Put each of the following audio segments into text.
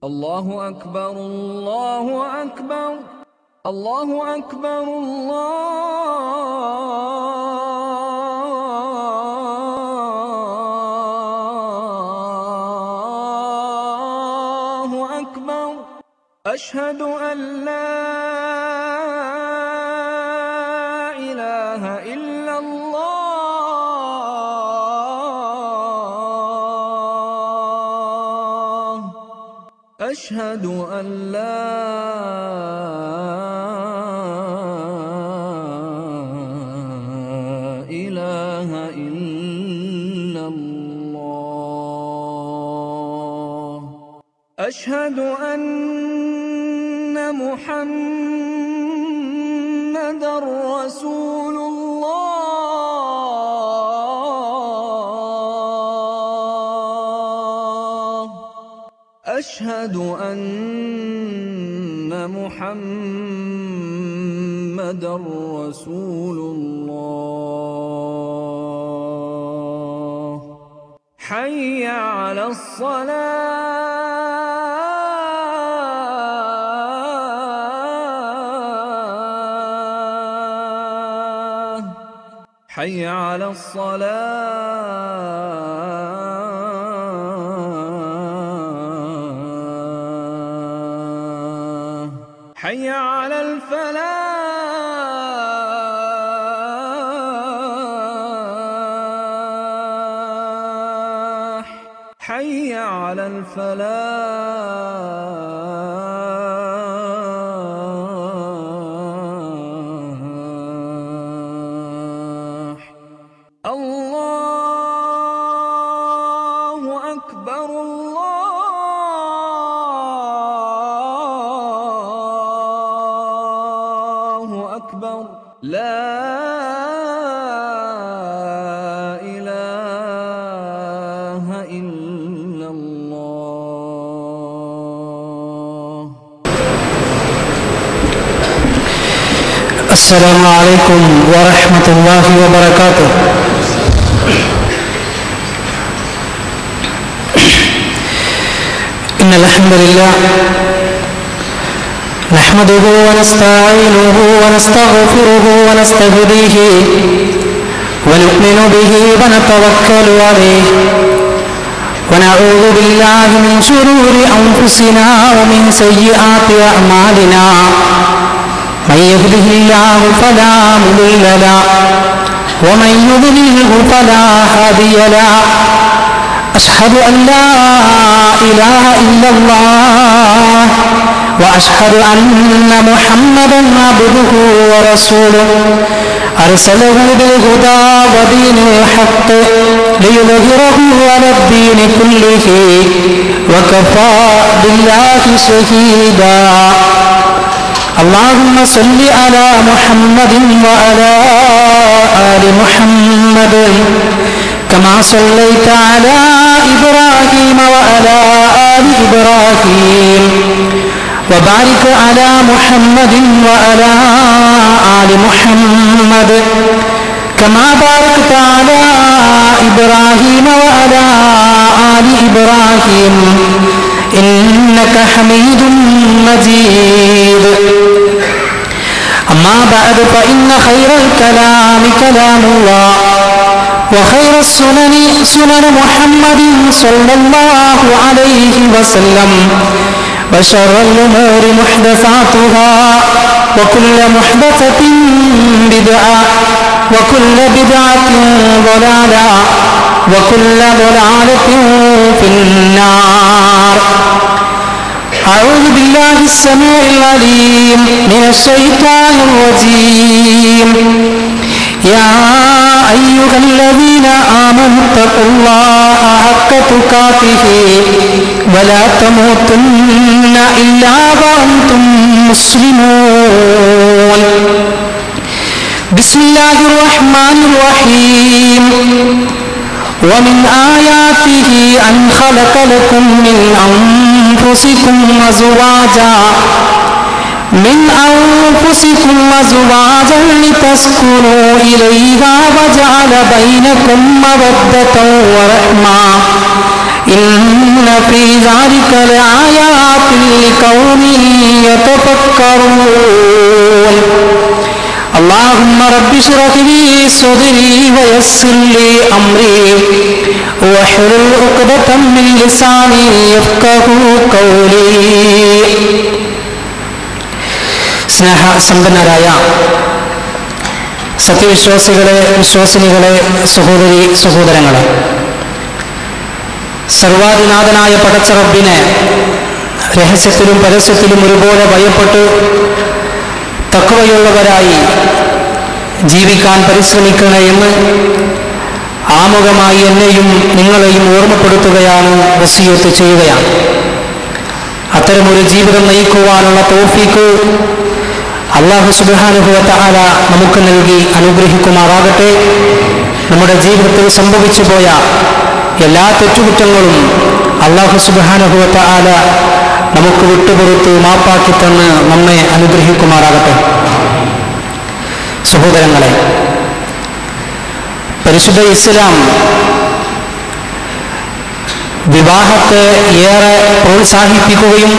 الله أكبر الله أكبر الله أكبر الله أكبر أشهد أن لا إله إلا الله أشهد أن لا إله إلا الله أشهد أن محمدًا رسول الله أشهد أن محمدًا رسول الله حي على الصلاة حي على الصلاة حي على الفلاح حي على الفلاح الله أكبر الله أكبر لا إله إلا الله. السلام عليكم ورحمة الله وبركاته. إن الحمد لله نحمده ونستعينه ونستغفره ونستهديه ونؤمن به ونتوكل عليه ونعوذ بالله من شرور أنفسنا ومن سيئات أعمالنا من يهده الله فلا مضل له ومن يضلله فلا هادي له أشهد أن لا إله إلا الله وأشهد أن محمدًا عبده ورسوله أرسله بالهدى ودين الحق ليظهره على الدين كله وكفى بالله شهيدا. اللهم صل على محمد وعلى آل محمد كما صليت على إبراهيم وعلى آل إبراهيم وبارك على محمد وعلى آل محمد كما باركت على إبراهيم وعلى آل إبراهيم إنك حميد مجيد. أما بعد فإن خير الكلام كلام الله وخير السنن سنن محمد صلى الله عليه وسلم وشر الأمور محدثاتها وكل محدثة بدعة وكل بدعة ضلالة وكل ضلالة في النار. أعوذ بالله السميع العليم من الشيطان الرجيم. يا أيها الذين آمنوا اتقوا الله حق تقاته ولا تموتن إلا وأنتم مسلمون. بسم الله الرحمن الرحيم. ومن آياته أن خلق لكم من أنفسكم أزواجا لتسكنوا إليها وجعل بينكم مودة ورحمة إن في ذلك لآيات لقوم يتفكرون اللهم رب اشرح لي صدري ويسر لي أمري واحلل عقدة من لساني يفقهوا قولي. സ്നേഹസമ്പന്നരായ സത്യവിശ്വാസികളെ, വിശ്വാസിനികളെ, സഹോദരി സഹോദരങ്ങളെ, സർവാധിനാഥനായ പടച്ച റബ്ബിനെ രഹസ്യത്തിലും പരസ്യത്തിലും ഒരുപോലെ ഭയപ്പെട്ട് തഖ്വയുള്ളവരായി ജീവിക്കാൻ പരിശ്രമിക്കണേ എന്ന് ആമുഖമായി എന്നെയും നിങ്ങളെയും ഓർമ്മപ്പെടുത്തുകയാണ്, വസിയത്ത് ചെയ്യുകയാണ്. അത്തരമൊരു ജീവിതം നയിക്കുവാനുള്ള തൗഫീഖ് അല്ലാഹു സുബ്ഹാനഹു വ തആല നമുക്ക് നൽകി അനുഗ്രഹിക്കുമാറാകട്ടെ. നമ്മുടെ ജീവിതത്തിൽ സംഭവിച്ചു പോയ എല്ലാ തെറ്റുകുറ്റങ്ങളും അല്ലാഹു സുബ്ഹാനഹു വ തആല നമുക്ക് വിട്ടുപുറത്ത് മാപ്പാക്കി തന്ന് നമ്മെ അനുഗ്രഹിക്കുമാറാകട്ടെ. സഹോദരങ്ങളെ, പരിശുദ്ധ ഇസ്ലാം വിവാഹത്തെ ഏറെ പ്രോത്സാഹിപ്പിക്കുകയും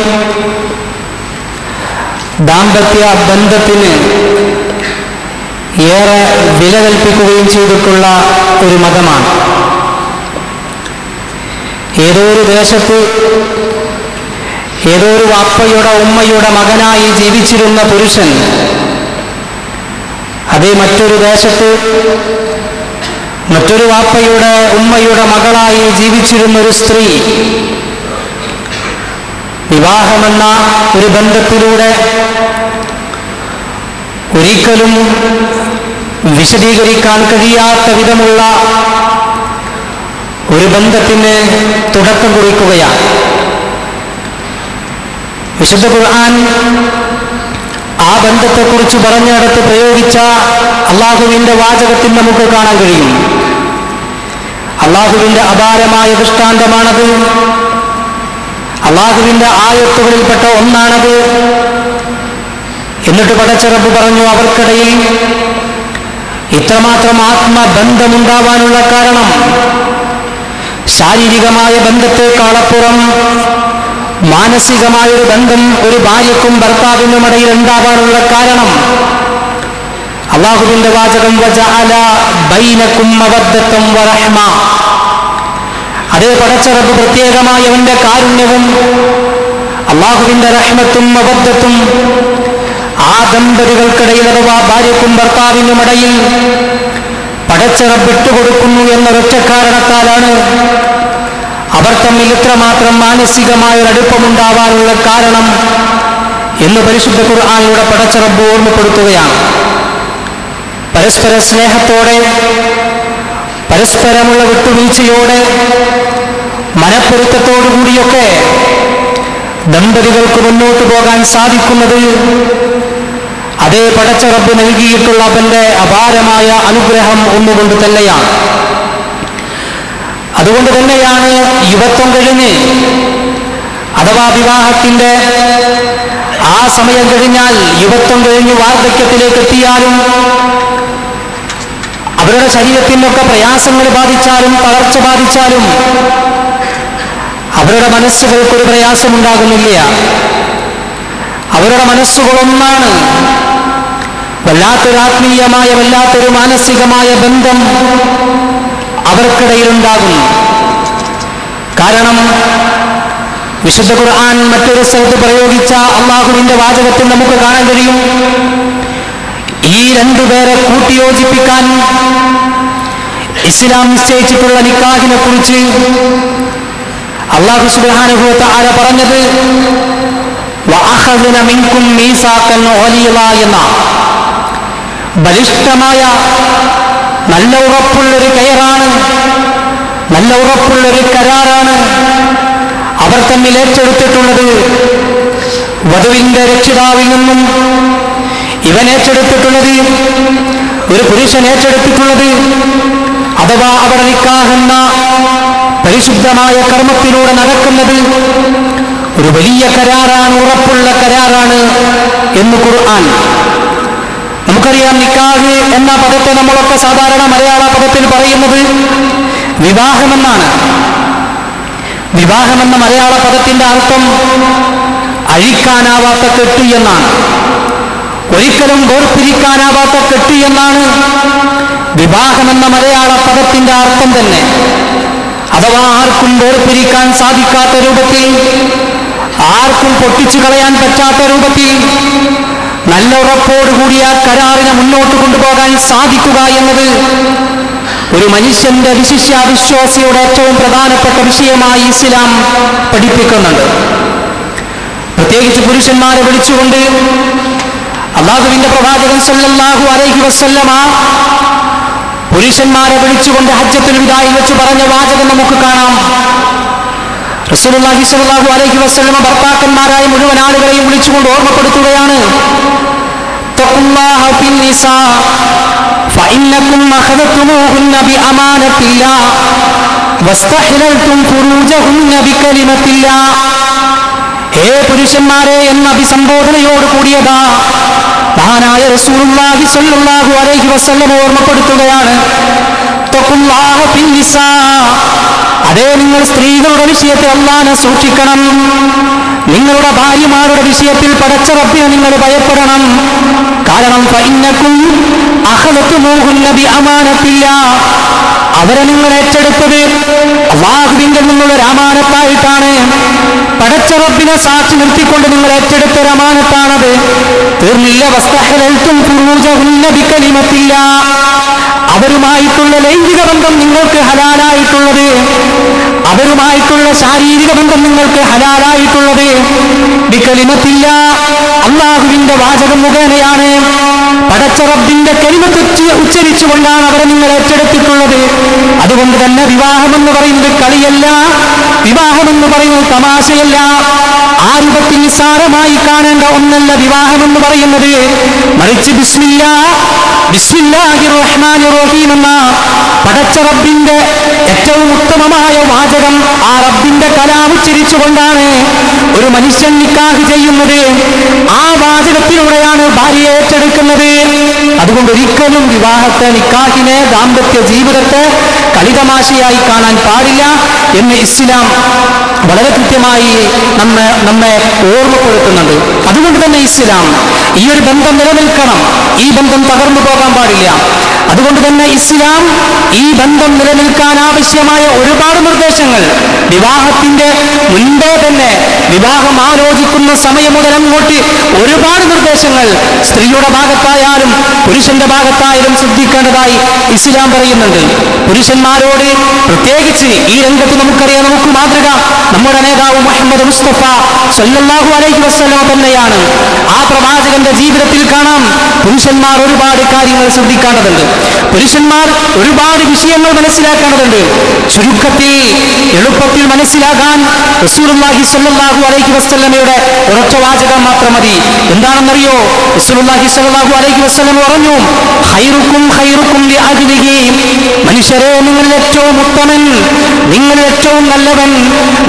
ദാമ്പത്യ ബന്ധത്തിന് ഏറെ വില കൽപ്പിക്കുകയും ചെയ്തിട്ടുള്ള ഒരു മതമാണ്. ഏതോ ഒരു ദേശത്ത് ഏതോ ഒരു വാപ്പയുടെ ഉമ്മയുടെ മകനായി ജീവിച്ചിരുന്ന പുരുഷൻ അതേ മറ്റൊരു ദേശത്ത് മറ്റൊരു വാപ്പയുടെ ഉമ്മയുടെ മകളായി ജീവിച്ചിരുന്ന ഒരു സ്ത്രീ വിവാഹമെന്ന ഒരു ബന്ധത്തിലൂടെ ഒരിക്കലും വിശദീകരിക്കാൻ കഴിയാത്ത വിധമുള്ള ഒരു ബന്ധത്തിന് തുടക്കം കുറിക്കുകയാണ്. വിശുദ്ധ ഖുർആൻ ആ ബന്ധത്തെക്കുറിച്ച് പറഞ്ഞിടത്ത് പ്രയോഗിച്ച അള്ളാഹുവിന്റെ വാചകത്തിൽ നമുക്ക് കാണാൻ കഴിയും. അള്ളാഹുവിന്റെ അപാരമായ ദൃഷ്ടാന്തമാണത്. അള്ളാഹുവിന്റെ ആയത്തുകളിൽപ്പെട്ട ഒന്നാണത്. എന്നിട്ട് പടച്ച റബ്ബ് പറഞ്ഞു, അവർക്കിടയിൽ ഇത്രമാത്രം ആത്മബന്ധമുണ്ടാവാനുള്ള കാരണം ശാരീരികമായ ബന്ധത്തെക്കാളപ്പുറം മാനസികമായൊരു ബന്ധം ഒരു ഭാര്യക്കും ഭർത്താവിനും ഇടയിൽ ഉണ്ടാവാനുള്ള കാരണം അള്ളാഹുവിന്റെ വാചകം വജഅല ബൈനകും മവദ്ദത്തൻ വറഹ്മ. അതേ പടച്ച റബ്ബ് പ്രത്യേകമായ അവന്റെ കാരുണ്യവും അള്ളാഹുവിന്റെ റഹ്മത്തും മവദ്ദത്തും ആ ദമ്പതികൾക്കിടയിൽ അഥവാ ഭാര്യക്കും ഭർത്താവിനും ഇടയിൽ പടച്ച റബ്ബ് ഇട്ടുകൊടുക്കുന്നു എന്നൊരൊറ്റ കാരണത്താലാണ് അവർ തമ്മിൽ ഇത്രമാത്രം മാനസികമായ ഒരു അടുപ്പമുണ്ടാവാനുള്ള കാരണം എന്ന് പരിശുദ്ധ ഖുർആനിലൂടെ പടച്ച റബ്ബ് ഓർമ്മപ്പെടുത്തുകയാണ്. പരസ്പര സ്നേഹത്തോടെ, പരസ്പരമുള്ള വിട്ടുവീഴ്ചയോടെ, മനപ്പൊരുത്തത്തോടുകൂടിയൊക്കെ ദമ്പതികൾക്ക് മുന്നോട്ട് പോകാൻ സാധിക്കുന്നത് അതേ പടച്ച റബ്ബ് നൽകിയിട്ടുള്ള അവന്റെ അപാരമായ അനുഗ്രഹം ഒന്നുകൊണ്ട് തന്നെയാണ്. അതുകൊണ്ട് തന്നെയാണ് യുവത്വം കഴിഞ്ഞ് അഥവാ വിവാഹത്തിന്റെ ആ സമയം കഴിഞ്ഞാൽ യുവത്വം കഴിഞ്ഞ് വാർദ്ധക്യത്തിലേക്ക് എത്തിയാലും അവരുടെ ശരീരത്തിനൊക്കെ പ്രയാസങ്ങൾ ബാധിച്ചാലും തളർച്ച ബാധിച്ചാലും അവരുടെ മനസ്സുകൾക്കൊരു പ്രയാസമുണ്ടാകുന്നില്ല. അവരുടെ മനസ്സുകളൊന്നാണ്. വല്ലാത്തൊരു ആത്മീയമായ, വല്ലാത്തൊരു മാനസികമായ ബന്ധം അവർക്കിടയിലുണ്ടാകും. കാരണം വിശുദ്ധ ഖുർആൻ മറ്റൊരു സ്ഥലത്ത് പ്രയോഗിച്ച അള്ളാഹുവിന്റെ വാചകത്തിൽ നമുക്ക് കാണാൻ കഴിയും, ഈ രണ്ടുപേരെ കൂട്ടിയോജിപ്പിക്കാൻ ഇസ്ലാം നിശ്ചയിച്ചിട്ടുള്ള നിക്കാഹിനെ കുറിച്ച് അല്ലാഹു സുബ്ഹാനഹു വ തആല പറഞ്ഞത് വഅഖദന മിൻകും മീസാഖൻ ഗലീള എന്ന ബലിഷ്ഠമായ നല്ല ഉറപ്പുള്ളൊരു കയറാണ്, നല്ല ഉറപ്പുള്ളൊരു കരാറാണ് അവർ തമ്മിൽ ഏറ്റെടുത്തിട്ടുള്ളത്. വധുവിന്റെ രക്ഷിതാവിൽ നിന്നും ഇവൻ ഏറ്റെടുത്തിട്ടുള്ളത്, ഒരു പുരുഷൻ ഏറ്റെടുത്തിട്ടുള്ളത്, അഥവാ അവിടെ നിക്കാഹെന്ന പരിശുദ്ധമായ കർമ്മത്തിലൂടെ നടക്കുന്നത് ഒരു വലിയ കരാറാണ്, ഉറപ്പുള്ള കരാറാണ് എന്ന് ഖുർആൻ. നമുക്കറിയാം, നിക്കാഹ് എന്ന പദത്തെ നമ്മളൊക്കെ സാധാരണ മലയാള പദത്തിൽ പറയുന്നത് വിവാഹമെന്നാണ്. വിവാഹമെന്ന മലയാള പദത്തിന്റെ അർത്ഥം അഴിക്കാനാവാത്ത കെട്ട് എന്നാണ്, ഒരിക്കലും വേർപിരിക്കാനാവാത്ത കെട്ട് എന്നാണ് വിവാഹമെന്ന മലയാള പദത്തിന്റെ അർത്ഥം തന്നെ. അഥവാ ആർക്കും വേർപിരിക്കാൻ സാധിക്കാത്ത രൂപത്തിൽ, ആർക്കും പൊട്ടിച്ചു കളയാൻ പറ്റാത്ത രൂപത്തിൽ നല്ല ഉറപ്പോടുകൂടി ആ കരാറിനെ മുന്നോട്ട് കൊണ്ടുപോകാൻ സാധിക്കുക എന്നത് ഒരു മനുഷ്യന്റെ വിശിഷ്യാവിശ്വാസിയുടെ ഏറ്റവും പ്രധാനപ്പെട്ട വിഷയമായി ഇസ്ലാം പഠിപ്പിക്കുന്നുണ്ട്. പ്രത്യേകിച്ച് പുരുഷന്മാരെ വിളിച്ചുകൊണ്ട് അല്ലാഹുവിന്റെ പ്രവാചകൻ സല്ലല്ലാഹു അലൈഹി വസല്ലമ പുരുഷന്മാരെ വിളിച്ചുകൊണ്ട് ഹജ്ജത്തുൽ വിദാഇൽ വെച്ച് പറഞ്ഞ വാചകം നമുക്ക് കാണാം. റസൂലുള്ളാഹി സ്വല്ലല്ലാഹു അലൈഹി വസല്ലമ ഭർത്താക്കന്മാരായ മുഴുവൻ ആളുകളെയും വിളിച്ചുകൊണ്ട് ഓർമ്മപ്പെടുത്തുകയാണ്, തഖുല്ലാഹ ഫിൻ നിസാ ഫഇന്നകും അഖദതുമൂഹുന്ന ബിഅമാനത്തില്ലാഹ് വസ്തഹ്ലൽതും ഫുറൂജഹുന്ന ബികലിമത്തില്ലാഹ്. ഹേ പുരുഷന്മാരെ എന്ന അഭിസംബോധനയോട് കൂടിയതാ മഹാനായ റസൂലുള്ളാഹി സ്വല്ലല്ലാഹു അലൈഹി വസല്ലം ഓർമ്മപ്പെടുത്തുകയാണ്, തഖുല്ലാഹ ഫിൻ നിസാ, അതേ നിങ്ങൾ സ്ത്രീകളുടെ വിഷയത്തിൽ അല്ലാഹനെ സൂക്ഷിക്കണം, നിങ്ങളുടെ ഭാര്യമാരുടെ വിഷയത്തിൽ പടച്ച റബ്ബിനെ നിങ്ങൾ ഭയപ്പെടണം. കാരണം ഫഇന്നകും അഖദതുമൂഹുന്ന ബിഅമാനത്തില്ലാഹ്, അവരെ നിങ്ങൾ ഏറ്റെടുത്തത് അല്ലാഹുവിങ്കിൽ നിന്നുള്ള ഒരു അമാനത്തായിട്ടാണ്. പടച്ച റബ്ബിനെ സാക്ഷി നിർത്തിക്കൊണ്ട് നിങ്ങൾ ഏറ്റെടുത്ത ഒരു അമാനത്താണത്. തീർന്നില്ല, വസ്തഹ്ലൽതും ഫുറൂജഹുന്ന ബികലിമത്തില്ലാഹ്, അവരുമായിട്ടുള്ള ലൈംഗിക ബന്ധം നിങ്ങൾക്ക് ഹലാലായിട്ടുള്ളത്, അവരുമായിട്ടുള്ള ശാരീരിക ബന്ധം നിങ്ങൾക്ക് ഹലാലായിട്ടുള്ളത് ബികലിമത്തില്ലാഹ്, അല്ലാഹുവിന്റെ വാചകം മുഖേനയാണ്. പടച്ച റബ്ബിന്റെ കലിമത്ത് ഉച്ചരിച്ചുകൊണ്ടാണ് അവരെ നിങ്ങൾ ഏറ്റെടുത്തിട്ടുള്ളത്. അതുകൊണ്ട് തന്നെ വിവാഹമെന്ന് പറയുന്നത് കളിയല്ല, വിവാഹമെന്ന് പറയുന്നത് തമാശയല്ല, ആ രൂപത്തിൽ നിസ്സാരമായി കാണേണ്ട ഒന്നല്ല വിവാഹമെന്ന് പറയുന്നത്. മറിച്ച് ബിസ്മില്ലാഹിർ റഹ്മാനിർ റഹീം എന്ന പടച്ച റബ്ബിന്റെ ഏറ്റവും ഉത്തമമായ വാചകം, ആ റബ്ബിന്റെ കലാം ഉച്ചരിച്ചുകൊണ്ടാണ് ഒരു മനുഷ്യൻ നിക്കാഹ് ചെയ്യുന്നത്. ആ വാചകത്തിലൂടെയാണ് ഭാര്യയെ ഏറ്റെടുക്കുന്നത്. അതുകൊണ്ട് ഒരിക്കലും വിവാഹത്തെ, നിക്കാഹിനെ, ദാമ്പത്യ ജീവിതത്തെ കളിതമാശയായി കാണാൻ പാടില്ല എന്ന് ഇസ്ലാം വളരെ കൃത്യമായി നമ്മെ ഓർമ്മപ്പെടുത്തുന്നുണ്ട്. അതുകൊണ്ട് തന്നെ ഇസ്ലാം ഈ ഒരു ബന്ധം നിലനിൽക്കണം, ഈ ബന്ധം തകർന്നു പോകാൻ പാടില്ല. അതുകൊണ്ട് തന്നെ ഇസ്ലാം ഈ ബന്ധം നിലനിൽക്കാൻ ആവശ്യമായ ഒരുപാട് നിർദ്ദേശങ്ങൾ, വിവാഹത്തിന്റെ മുൻപേ തന്നെ വിവാഹം ആലോചിക്കുന്ന സമയം മുതൽ അങ്ങോട്ട് ഒരുപാട് നിർദ്ദേശങ്ങൾ സ്ത്രീയുടെ ഭാഗത്തായാലും പുരുഷന്റെ ഭാഗത്തായാലും ശ്രദ്ധിക്കേണ്ടതായി ഇസ്ലാം പറയുന്നുണ്ട്. പുരുഷന്മാരോട് പ്രത്യേകിച്ച് ഈ രംഗത്ത് നമുക്കറിയാം, നമുക്ക് മാതൃക നമ്മുടെ നേതാവ് മുഹമ്മദ് മുസ്തഫ സല്ലല്ലാഹു അലൈഹി വസല്ലം തന്നെയാണ്. ആ പ്രവാചകന്റെ ജീവിതത്തിൽ കാണാം പുരുഷന്മാർ ഒരുപാട് കാര്യങ്ങൾ ശ്രദ്ധിക്കേണ്ടതുണ്ട്, പുരുഷന്മാർ ഒരുപാട് വിഷയങ്ങൾ മനസ്സിലാക്കേണ്ടതുണ്ട്. ചുരുക്കത്തിൽ എളുപ്പത്തിൽ മനസ്സിലാകാൻ റസൂലുള്ളാഹി സ്വല്ലല്ലാഹു അലൈഹി വസല്ലമയുടെ ഒരൊറ്റ വാചകം മാത്രം മതി. എന്താണെന്നറിയോ? റസൂലുള്ളാഹി സ്വല്ലല്ലാഹു അലൈഹി വസല്ലം പറഞ്ഞു, ഖൈറുക്കും ഖൈറുക്കും ലിഅഹ്ലിഹി, മനുഷ്യരെ നിങ്ങളിൽ ഏറ്റവും ഉത്തമൻ, നിങ്ങളിൽ ഏറ്റവും നല്ലവൻ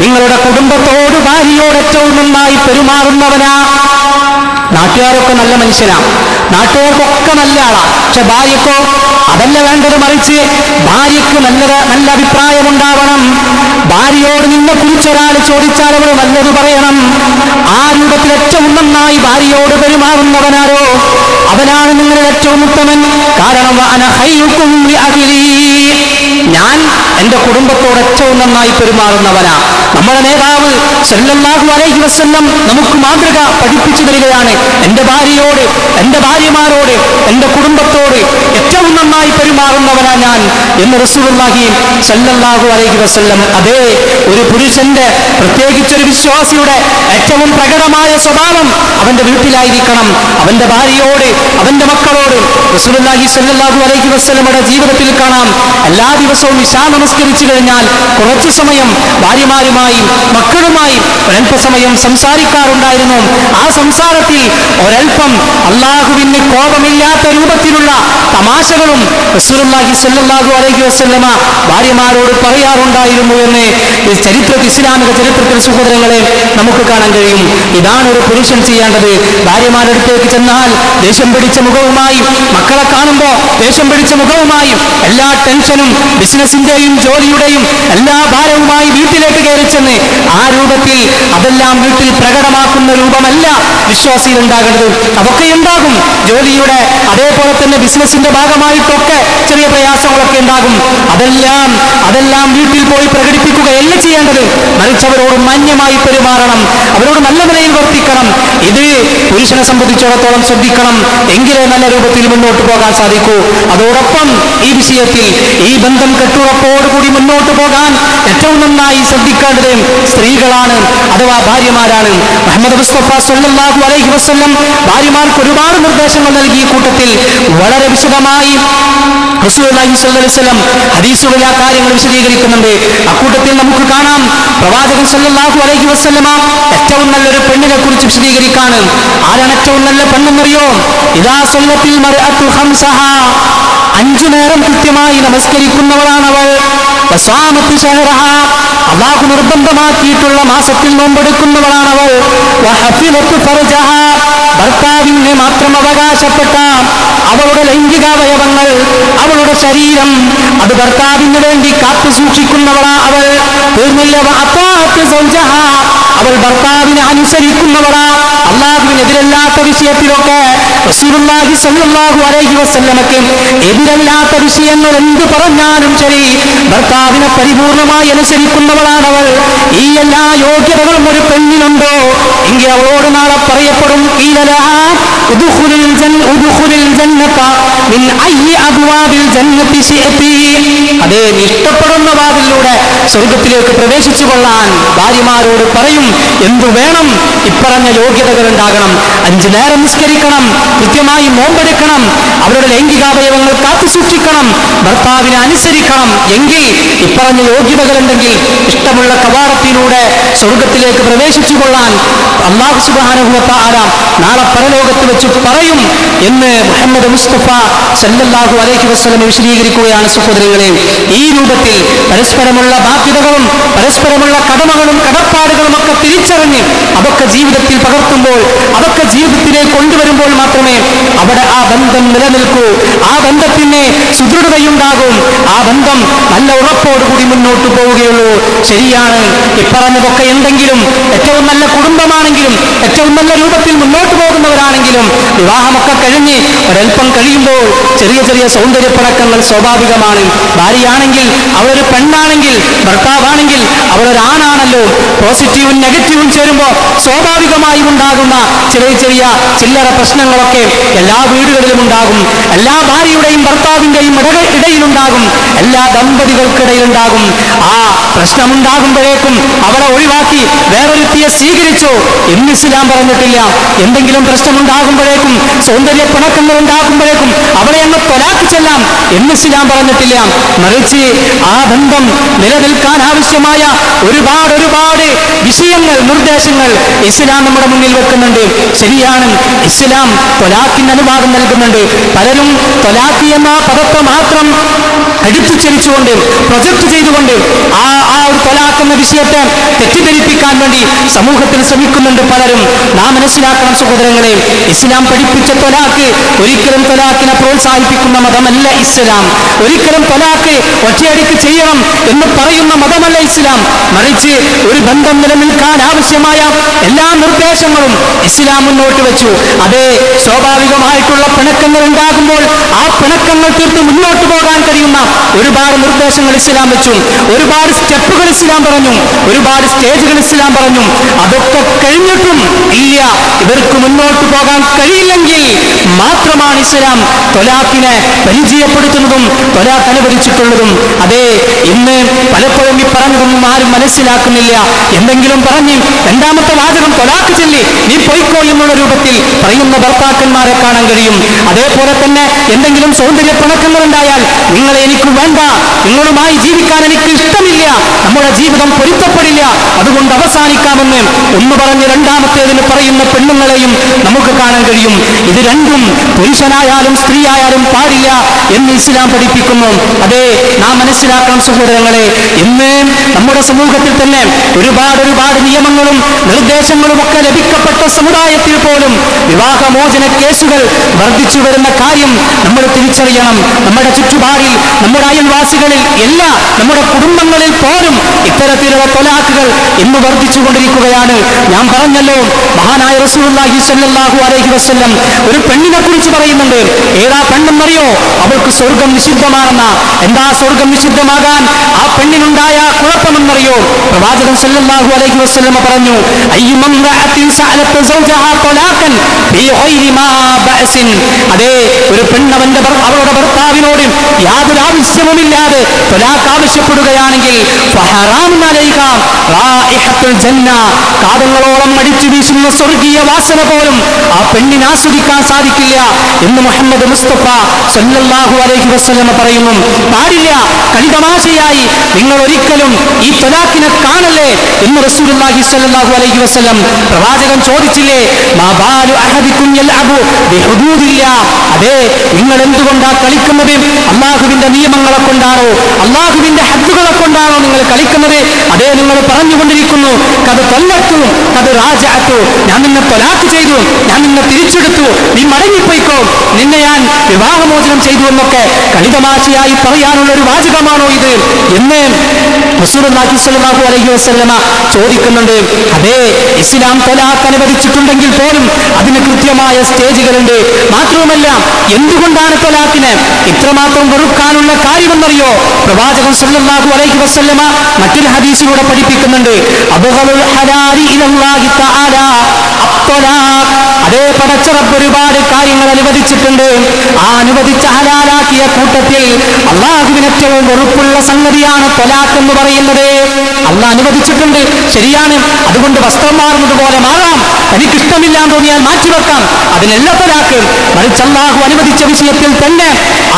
നിങ്ങളുടെ കുടുംബത്തോട്, ഭാര്യയോട് ഏറ്റവും നന്നായി പെരുമാറുന്നവനാ. നാട്ടുകാരൊക്കെ നല്ല മനുഷ്യനാ, നാട്ടുകാർക്കൊക്കെ നല്ല ആളാ, പക്ഷെ ഭാര്യക്കോ അതല്ല വേണ്ടത്. മറിച്ച് ഭാര്യയ്ക്ക് നല്ല അഭിപ്രായമുണ്ടാവണം. ഭാര്യയോട് നിന്നെ കുറിച്ചൊരാൾ ചോദിച്ചാൽ അവൾ നല്ലത് പറയണം. ആ രൂപത്തിൽ ഏറ്റവും നന്നായി ഭാര്യയോട് പെരുമാറുന്നവനാരോ അവനാണ് നിങ്ങളിൽ ഏറ്റവും ഉത്തമൻ. കാരണം ഞാൻ എന്റെ കുടുംബത്തോട് ഏറ്റവും നന്നായി പെരുമാറുന്നവനാ. നമ്മുടെ നേതാവ് സല്ലല്ലാഹു അലൈഹി വസല്ലം നമുക്ക് മാതൃക പഠിപ്പിച്ചു തരികയാണ്. എന്റെ ഭാര്യയോട്, എന്റെ ഭാര്യമാരോട്, എന്റെ കുടുംബത്തോട് ഏറ്റവും നന്നായി പെരുമാറുന്നവനാ ഞാൻ എന്ന് റസൂലുള്ളാഹി സല്ലല്ലാഹു അലൈഹി വസല്ലം. അതേ, ഒരു പുരുഷന്റെ, പ്രത്യേകിച്ചൊരു വിശ്വാസിയുടെ ഏറ്റവും പ്രകടമായ സ്വഭാവം അവന്റെ വീട്ടിലായിരിക്കണം. അവന്റെ ഭാര്യയോട്, അവന്റെ മക്കളോട് റസൂലുള്ളാഹി സല്ലല്ലാഹു അലൈഹി വസല്ലമയുടെ ജീവിതത്തിൽ കാണാം. എല്ലാ ദിവസവും ഇശാ നമസ്കരിച്ചു കഴിഞ്ഞാൽ കുറച്ചു സമയം ഭാര്യമാരുമായും മക്കളുമായും ഒരൽപ്പസമയം സംസാരിക്കാറുണ്ടായിരുന്നു. ആ സംസാരത്തിൽ ഒരൽപ്പം അള്ളാഹുവിന് കോപമില്ലാത്ത രൂപത്തിലുള്ള തമാശകളും റസൂലുള്ളാഹി സ്വല്ലല്ലാഹു അലൈഹി വസല്ലമ ഭാര്യമാരോട് പറയാറുണ്ടായിരുന്നു എന്ന് ഇസ്ലാമിക ചരിത്രത്തിൽ സഹോദരങ്ങളെ നമുക്ക് കാണാം. കാണാൻ കഴിയും. ഇതാണ് ഒരു പുരുഷൻ ചെയ്യേണ്ടത്. ഭാര്യമാരുടെ അടുത്തേക്ക് ചെന്നാൽ ദേഷ്യം പിടിച്ച മുഖവുമായി, മക്കളെ കാണുമ്പോൾ ദേഷ്യം പിടിച്ച മുഖവുമായി, എല്ലാ ടെൻഷനും ബിസിനസിന്റെയും ജോലിയുടെയും എല്ലാ ഭാരവുമായി വീട്ടിലേക്ക് കയറി ചെന്ന് ആ രൂപത്തിൽ അതെല്ലാം വീട്ടിൽ പ്രകടമാക്കുന്ന രൂപമല്ല വിശ്വാസിയിൽ ഉണ്ടാകേണ്ടത്. അതൊക്കെ ഉണ്ടാകും, ജോലിയുടെ അതേപോലെ തന്നെ ബിസിനസിന്റെ ഭാഗമായിട്ടൊക്കെ ചെറിയ പ്രയാസങ്ങളൊക്കെ ഉണ്ടാകും. അതെല്ലാം വീട്ടിൽ പോയി പ്രകടിപ്പിക്കുകയല്ല ചെയ്യേണ്ടത്. മറിച്ച് അവരോട് മാന്യമായി പെരുമാറണം, അവരോട് നല്ല നിലയിൽ വർത്തിക്കണം. ഇത് പുരുഷനെ സംബന്ധിച്ചിടത്തോളം ശ്രദ്ധിക്കണം. എങ്കിലേ നല്ല രൂപത്തിൽ മുന്നോട്ട് പോകാൻ സാധിക്കൂ. അതോടൊപ്പം ഈ വിഷയത്തിൽ ഈ ബന്ധം കെട്ടുറപ്പോടുകൂടി മുന്നോട്ട് പോകാൻ ഏറ്റവും നന്നായി ശ്രദ്ധിക്കേണ്ടത് സ്ത്രീകളാണ്, അഥവാ ഭാര്യമാരാണ്. മുഹമ്മദ് മുസ്തഫ സല്ലല്ലാഹു അലൈഹി വസല്ലം ഭാര്യമാർക്ക് ഒരുപാട് നിർദ്ദേശങ്ങൾ നൽകിയ കൂട്ടത്തിൽ വളരെ വിശദമായി റസൂലുള്ളാഹി സ്വല്ലല്ലാഹു അലൈഹി വസല്ലം ഹദീസുകളിൽ ആ കാര്യങ്ങൾ വിശദീകരിക്കുന്നുണ്ട്. അക്കൂട്ടത്തിൽ നമുക്ക് കാണാം, പ്രവാചകൻ സല്ലല്ലാഹു അലൈഹി വസല്ലമ ഏറ്റവും നല്ലൊരു പെണ്ണിനെ കുറിച്ച് വിശദീകരിക്കാണ്. ആരാണ് ഏറ്റവും നല്ല പെണ്ണെന്നറിയോ? ഇദാ സല്ലത്തിൽ മർഅതു ഖംസഹ, 5 നേരം കൃത്യമായി നമസ്കരിക്കുന്നവളാണവൾ. വസാമത്ത് ശഹറഹ, അല്ലാഹു നിർബന്ധമാക്കിയിട്ടുള്ള മാസത്തിൽ നോമ്പെടുക്കുന്നവളാണവൾ. വഹഫിലത്ത് ഫർജഹ, ഭർത്താവിന് മാത്രം അവകാശപ്പെട്ട അവളുടെ ലൈംഗികാവയവങ്ങൾ, അവളുടെ ശരീരം, അത് ഭർത്താവിന് വേണ്ടി കാത്തു സൂക്ഷിക്കുന്നവളാ അവൾ. തീർന്നില്ല, വഅതാഅത്ത് സൗജഹ, അവൾ ഭർത്താവിനെ അനുസരിക്കുന്നവളാ. അല്ലാഹുവിനെതിരല്ലാത്ത വിഷയത്തിലൊക്കെ റസൂലുള്ളാഹി സ്വല്ലല്ലാഹു അലൈഹി വസല്ലമക്ക് എതിരല്ലാത്ത വിഷയങ്ങൾ എന്ത് പറഞ്ഞാലും ശരി ഭർത്താവിനെ പരിപൂർണമായി അനുസരിക്കുന്നവളാണവൾ. ഈ എല്ലാ യോഗ്യതകളും ഒരു പെണ്ണിനുണ്ടോ എങ്കിൽ അവളോട് നാളെ പറയപ്പെടും, അതേ, ഇഷ്ടപ്പെടുന്ന വാതിലൂടെ സ്വർഗത്തിലേക്ക് പ്രവേശിച്ചു കൊള്ളാൻ ഭാര്യമാരോട് പറയും. എന്തു വേണം? ഇപ്പറഞ്ഞ യോഗ്യതകൾ ഉണ്ടാകണം. 5 നേരം നിസ്കരിക്കണം, കൃത്യമായി നോമ്പെടുക്കണം, അവരുടെ ലൈംഗികാവയവങ്ങൾ കാത്തു സൂക്ഷിക്കണം, ഭർത്താവിനെ അനുസരിക്കണം. എങ്കിൽ ഇപ്പറഞ്ഞ യോഗ്യതകളുണ്ടെങ്കിൽ ഇഷ്ടമുള്ള കവാടത്തിലൂടെ സ്വർഗത്തിലേക്ക് പ്രവേശിച്ചു കൊള്ളാൻ അല്ലാഹു സുബ്ഹാനഹു വ തആല നാളെ പരലോകത്ത് വെച്ച് പറയും എന്ന് മുഹമ്മദ് മുസ്തഫ സല്ലല്ലാഹു അലൈഹി വസല്ലം വിശദീകരിക്കുകയാണ്. സഹോദരങ്ങളെ, ഈ രൂപത്തിൽ പരസ്പരമുള്ള ബാധ്യതകളും പരസ്പരമുള്ള കടമകളും കടപ്പാടുകളും ഒക്കെ തിരിച്ചറിഞ്ഞ് അതൊക്കെ ജീവിതത്തിൽ പകർത്തുമ്പോൾ, അതൊക്കെ ജീവിതത്തിലേക്ക് കൊണ്ടുവരുമ്പോൾ മാത്രമേ അവിടെ ആ ബന്ധം നിലനിൽക്കൂ, ആ ബന്ധത്തിന് സുദൃഢതയുണ്ടാകും, ആ ബന്ധം നല്ല ഉറപ്പോടുകൂടി മുന്നോട്ട് പോവുകയുള്ളൂ. ശരിയാണ്, ഇപ്പറഞ്ഞതൊക്കെ എന്തെങ്കിലും ഏറ്റവും നല്ല കുടുംബമാണെങ്കിലും ഏറ്റവും നല്ല രൂപത്തിൽ മുന്നോട്ട് പോകുന്നവരാണെങ്കിലും വിവാഹമൊക്കെ കഴിഞ്ഞ് ഒരൽപ്പം കഴിയുമ്പോൾ ചെറിയ ചെറിയ സൗന്ദര്യപ്പടക്കങ്ങൾ സ്വാഭാവികമാണ്. ഭാര്യയാണെങ്കിൽ അവളൊരു പെണ്ണാണെങ്കിൽ, ഭർത്താവാണെങ്കിൽ അവളൊരാണാണല്ലോ. പോസിറ്റീവും നെഗറ്റീവും ചേരുമ്പോൾ സ്വാഭാവികമായും ഉണ്ടാകുന്ന ചെറിയ ചെറിയ ചില്ലറ പ്രശ്നങ്ങളൊക്കെ എല്ലാ വീടുകളിലും ഉണ്ടാകും. എല്ലാ ഭാര്യയുടെയും ഭർത്താവിന്റെയും ഇടയിലുണ്ടാകും, എല്ലാ ദമ്പതികൾക്കിടയിലുണ്ടാകും. ആ പ്രശ്നമുണ്ടാകുമ്പോഴേക്കും അവളെ ഒഴിവാക്കി വേറൊരുത്തിയെ സ്വീകരിച്ചു എന്ന് ഇസ്ലാം പറഞ്ഞിട്ടില്ല. എന്തെങ്കിലും പ്രശ്നമുണ്ടാകുമ്പോഴേക്കും, സൗന്ദര്യ പിണക്കങ്ങൾ ഉണ്ടാകുമ്പോഴേക്കും അവളെ അങ്ങ് ത്വലാഖ് ചെല്ലാം എന്ന് ഇസ്ലാം പറഞ്ഞിട്ടില്ല. മറിച്ച് ആ ബന്ധം നിലനിൽക്കാൻ ആവശ്യമായ ഒരുപാട് വിഷയങ്ങൾ, നിർദ്ദേശങ്ങൾ ഇസ്ലാം നമ്മുടെ മുന്നിൽ വെക്കുന്നുണ്ട്. ശരിയാണ്, ഇസ്ലാം ത്വലാഖിന് അനുവാദം നൽകുന്നുണ്ട്. പലരും ത്വലാഖ് എന്ന പദത്തെ മാത്രം എടുത്തുചരിച്ചുകൊണ്ട് പ്രൊജക്ട് ചെയ്തുകൊണ്ട് ആ ഒരു ത്വലാഖ് എന്ന വിഷയത്തെ തെറ്റിദ്ധരിപ്പിക്കാൻ വേണ്ടി സമൂഹത്തിൽ ശ്രമിക്കുന്നുണ്ട് പലരും. നാം മനസ്സിലാക്കണം സഹോദരങ്ങളെ, ഇസ്ലാം പഠിപ്പിച്ച ത്വലാഖ് ഒരിക്കലും ത്വലാഖിനെ പ്രോത്സാഹിപ്പിക്കുന്ന മതമല്ല ഇസ്ലാം. ഒരിക്കലും ത്വലാഖ് ഒറ്റയടിക്ക് ചെയ്യണം എന്ന് പറയുന്ന മതമല്ല ഇസ്ലാം. മറിച്ച് ഒരു ബന്ധം നിലനിൽക്കാൻ ആവശ്യമായ എല്ലാ നിർദ്ദേശങ്ങളും ഇസ്ലാം മുന്നോട്ട് വെച്ചു. അതേ, സ്വാഭാവികമായിട്ടുള്ള പിണക്കങ്ങൾ ഉണ്ടാകുമ്പോൾ ആ പിണക്കങ്ങൾ തീർത്ത് മുന്നോട്ട് പോകാൻ കഴിയുന്ന ഒരുപാട് നിർദ്ദേശങ്ങൾ ഇസ്ലാം വെച്ചു. ഒരുപാട് സ്റ്റെപ്പുകൾ ഇസ്ലാം പറഞ്ഞു, ഒരുപാട് സ്റ്റേജുകൾ ഇസ്ലാം പറഞ്ഞു. അതൊക്കെ കഴിഞ്ഞിട്ടും ഇല്ല, ഇവർക്ക് മുന്നോട്ട് പോകാൻ കഴിയില്ലെങ്കിൽ മാത്രമാണ് ഇസ്ലാം ത്വലാഖിനെ പരിചയപ്പെടുത്തുന്നതും ത്വലാഖ് അനുവദിച്ചിട്ടുള്ളതും. അതേ, ഇന്ന് പലപ്പോഴും ഈ പറഞ്ഞതൊന്നും ആരും മനസ്സിലാക്കുന്നില്ല. എന്തെങ്കിലും പറഞ്ഞ് രണ്ടാമത്തെ വാചകം ത്വലാഖ് ചൊല്ലി നീ പൊയ്ക്കോ എന്നുള്ള രൂപത്തിൽ പറയുന്ന ഭർത്താക്കന്മാരെ കാണാൻ കഴിയും. അതേപോലെ തന്നെ എന്തെങ്കിലും സൗന്ദര്യ പിണക്കങ്ങൾ ഉണ്ടായാൽ നിങ്ങളെ എനിക്ക് വേണ്ട, നിങ്ങളുമായി ജീവിക്കാൻ എനിക്ക് ഇഷ്ടമില്ല, നമ്മുടെ ജീവിതം പൊരുത്തപ്പെടില്ല, അതുകൊണ്ട് അവസാനിക്കാമെന്ന് ഒന്ന് പറഞ്ഞ് രണ്ടാമത്തേതിന് പറയുന്ന പെണ്ണുങ്ങളെയും നമുക്ക് കാണാൻ കഴിയും. ഇത് രണ്ടും പുരുഷനായാലും സ്ത്രീയായാലും പാടില്ല എന്ന് ഇസ്ലാം പഠിപ്പിക്കുന്നു. അതേ, നാം മനസ്സിലാക്കണം സഹോദരങ്ങളെ, ഇന്ന് നമ്മുടെ സമൂഹത്തിൽ തന്നെ ഒരുപാട് നിയമങ്ങളും നിർദ്ദേശങ്ങളും ഒക്കെ ലഭിക്കപ്പെട്ട സമുദായത്തിൽ പോലും വിവാഹമോചന കേസുകൾ വർദ്ധിച്ചു വരുന്ന കാര്യം നമ്മൾ തിരിച്ചറിയണം. നമ്മുടെ ചുറ്റുപാടിൽ, നമ്മുടെ അയൽവാസികളിൽ, എല്ലാ നമ്മുടെ കുടുംബങ്ങളിൽ പോലും ഇത്തരത്തിലുള്ള തൊലാഖുകൾ ഇന്ന് വർദ്ധിച്ചുകൊണ്ടിരിക്കുകയാണ്. ഞാൻ പറഞ്ഞല്ലോ, മഹാനായ റസൂലുള്ളാഹി സ്വല്ലല്ലാഹു അലൈഹി വസല്ലം ഒരു പെണ്ണിനെ കുറിച്ച് പറയുന്നുണ്ട്. ഏതാ പെണ്ണെന്നറിയോ? അവൾക്ക് സ്വർഗം നിഷിദ്ധമാണെന്ന. എന്താ സ്വർഗം നിഷിദ്ധമാകാൻ ആ പെണ്ണിനുണ്ടായ കുഴപ്പമെന്നറിയോ? പ്രവാചകൻ സ്വല്ലല്ലാഹു അലൈഹി വസല്ലം പറഞ്ഞു, അയ്യുമംറഅത്തിൻ സഅലത സൗജഹാ ത്വലാഖൻ ഫീ ഗൈരി മാ ബഅസിൻ. അതേ, ഒരു പെണ്ണ് അവളുടെ ഭർത്താവിനോട് യാതൊരു ആവശ്യവുമില്ലാതെ ത്വലാഖ് ആവശ്യപ്പെടുകയാണെങ്കിൽ ഫഹറാമുൻ അലൈഹ റായിഹത്തുൽ ജന്ന, കാതങ്ങളോളം അടിച്ചു വീശുന്ന സ്വർഗീയ വാസന പോലും ആ പെണ്ണിന് ആസ്വദിക്കാൻ സാധിക്കില്ല എന്ന് മുഹമ്മദ് മുസ്തഫ സല്ലല്ലാഹു അലൈഹി വസല്ലം പറയുന്നു. പാടില്ല, കളിതമാശയായി നിങ്ങൾ ഒരിക്കലും ഈ ത്വലാഖിനെ കാണല്ലേ എന്ന് റസൂലുള്ളാഹി സ്വല്ലല്ലാഹു അലൈഹി വസല്ലം പ്രവാചകൻ ചോദിച്ചില്ലേ, മാ ബാലു അഹദികും യൽഅബു ബിഹുദൂദില്ലാ. അതേ, നിങ്ങൾ എന്തുകൊണ്ടാ കളിക്കുന്നത്? അല്ലാഹുവിന്റെ നിയമങ്ങളെ കൊണ്ടാണോ, അല്ലാഹുവിന്റെ ഹദ്ദുകളെ കൊണ്ടാണോ നിങ്ങൾ കളിക്കുന്നത്? അതേ, നിങ്ങൾ പറഞ്ഞുകൊണ്ടിരിക്കുന്നു, കത് തൊല്ലത്തു കത് റാജഅത്തു, ഞാൻ നിന്നെ ത്വലാഖ് ചെയ്തു, ഞാൻ നിന്നെ തിരിച്ചെടുത്തു, നീ മടങ്ങിപ്പോയിക്കോ, നിന്നെ ഞാൻ വിവാഹമോചനം ചെയ്തു എന്നൊക്കെ കളിതമാശയായി പറയാനുള്ള ഒരു വാചകമാണോ ഇത് എന്ന് റസൂലുള്ളാഹി സ്വല്ലല്ലാഹു അലൈഹി വസല്ലമ ചോദിക്കുന്നുണ്ട്. അതേ, ഇസ്ലാം ത്വലാഖ് അനുവദിച്ചിട്ടുണ്ടെങ്കിൽ പോലും അതിന് കൃത്യമായ സ്റ്റേജുകളുണ്ട്. മാത്രവുമല്ല, എന്തുകൊണ്ടാണ് ത്വലാഖിനെ ഇത്രമാത്രം വെറുക്കാനുള്ള കാര്യമെന്നറിയോ? പ്രവാചകൻ സ്വല്ലല്ലാഹു അലൈഹി വസല്ലമ മറ്റൊരു ഹദീസിലൂടെ പഠിപ്പിക്കുന്നുണ്ട്, അബ്ഗളുൽ ഹലാലി ഇലല്ലാഹി തആല അത്വലാഖ്. അതേ, പടച്ച റബ്ബ് ഒരുപാട് കാര്യങ്ങൾ അനുവദിച്ചിട്ടുണ്ട്. ആ അനുവദിച്ച ഹലാലാക്കിയ കൂട്ടത്തിൽ അള്ളാഹുവിന് ഏറ്റവും വെറുപ്പുള്ള സംഗതിയാണ് ത്വലാഖ് എന്ന് പറയുന്നത്. അള്ളാഹ് അനുവദിച്ചിട്ടുണ്ട്, ശരിയാണ്. അതുകൊണ്ട് വസ്ത്രം മാറുന്നത് പോലെ മാറാം, എനിക്കിഷ്ടമില്ലാന്ന് തോന്നിയാൽ മാറ്റിവെക്കാം, അതിനല്ല ത്വലാഖ്. മറിച്ച് അള്ളാഹു അനുവദിച്ച വിഷയത്തിൽ തന്നെ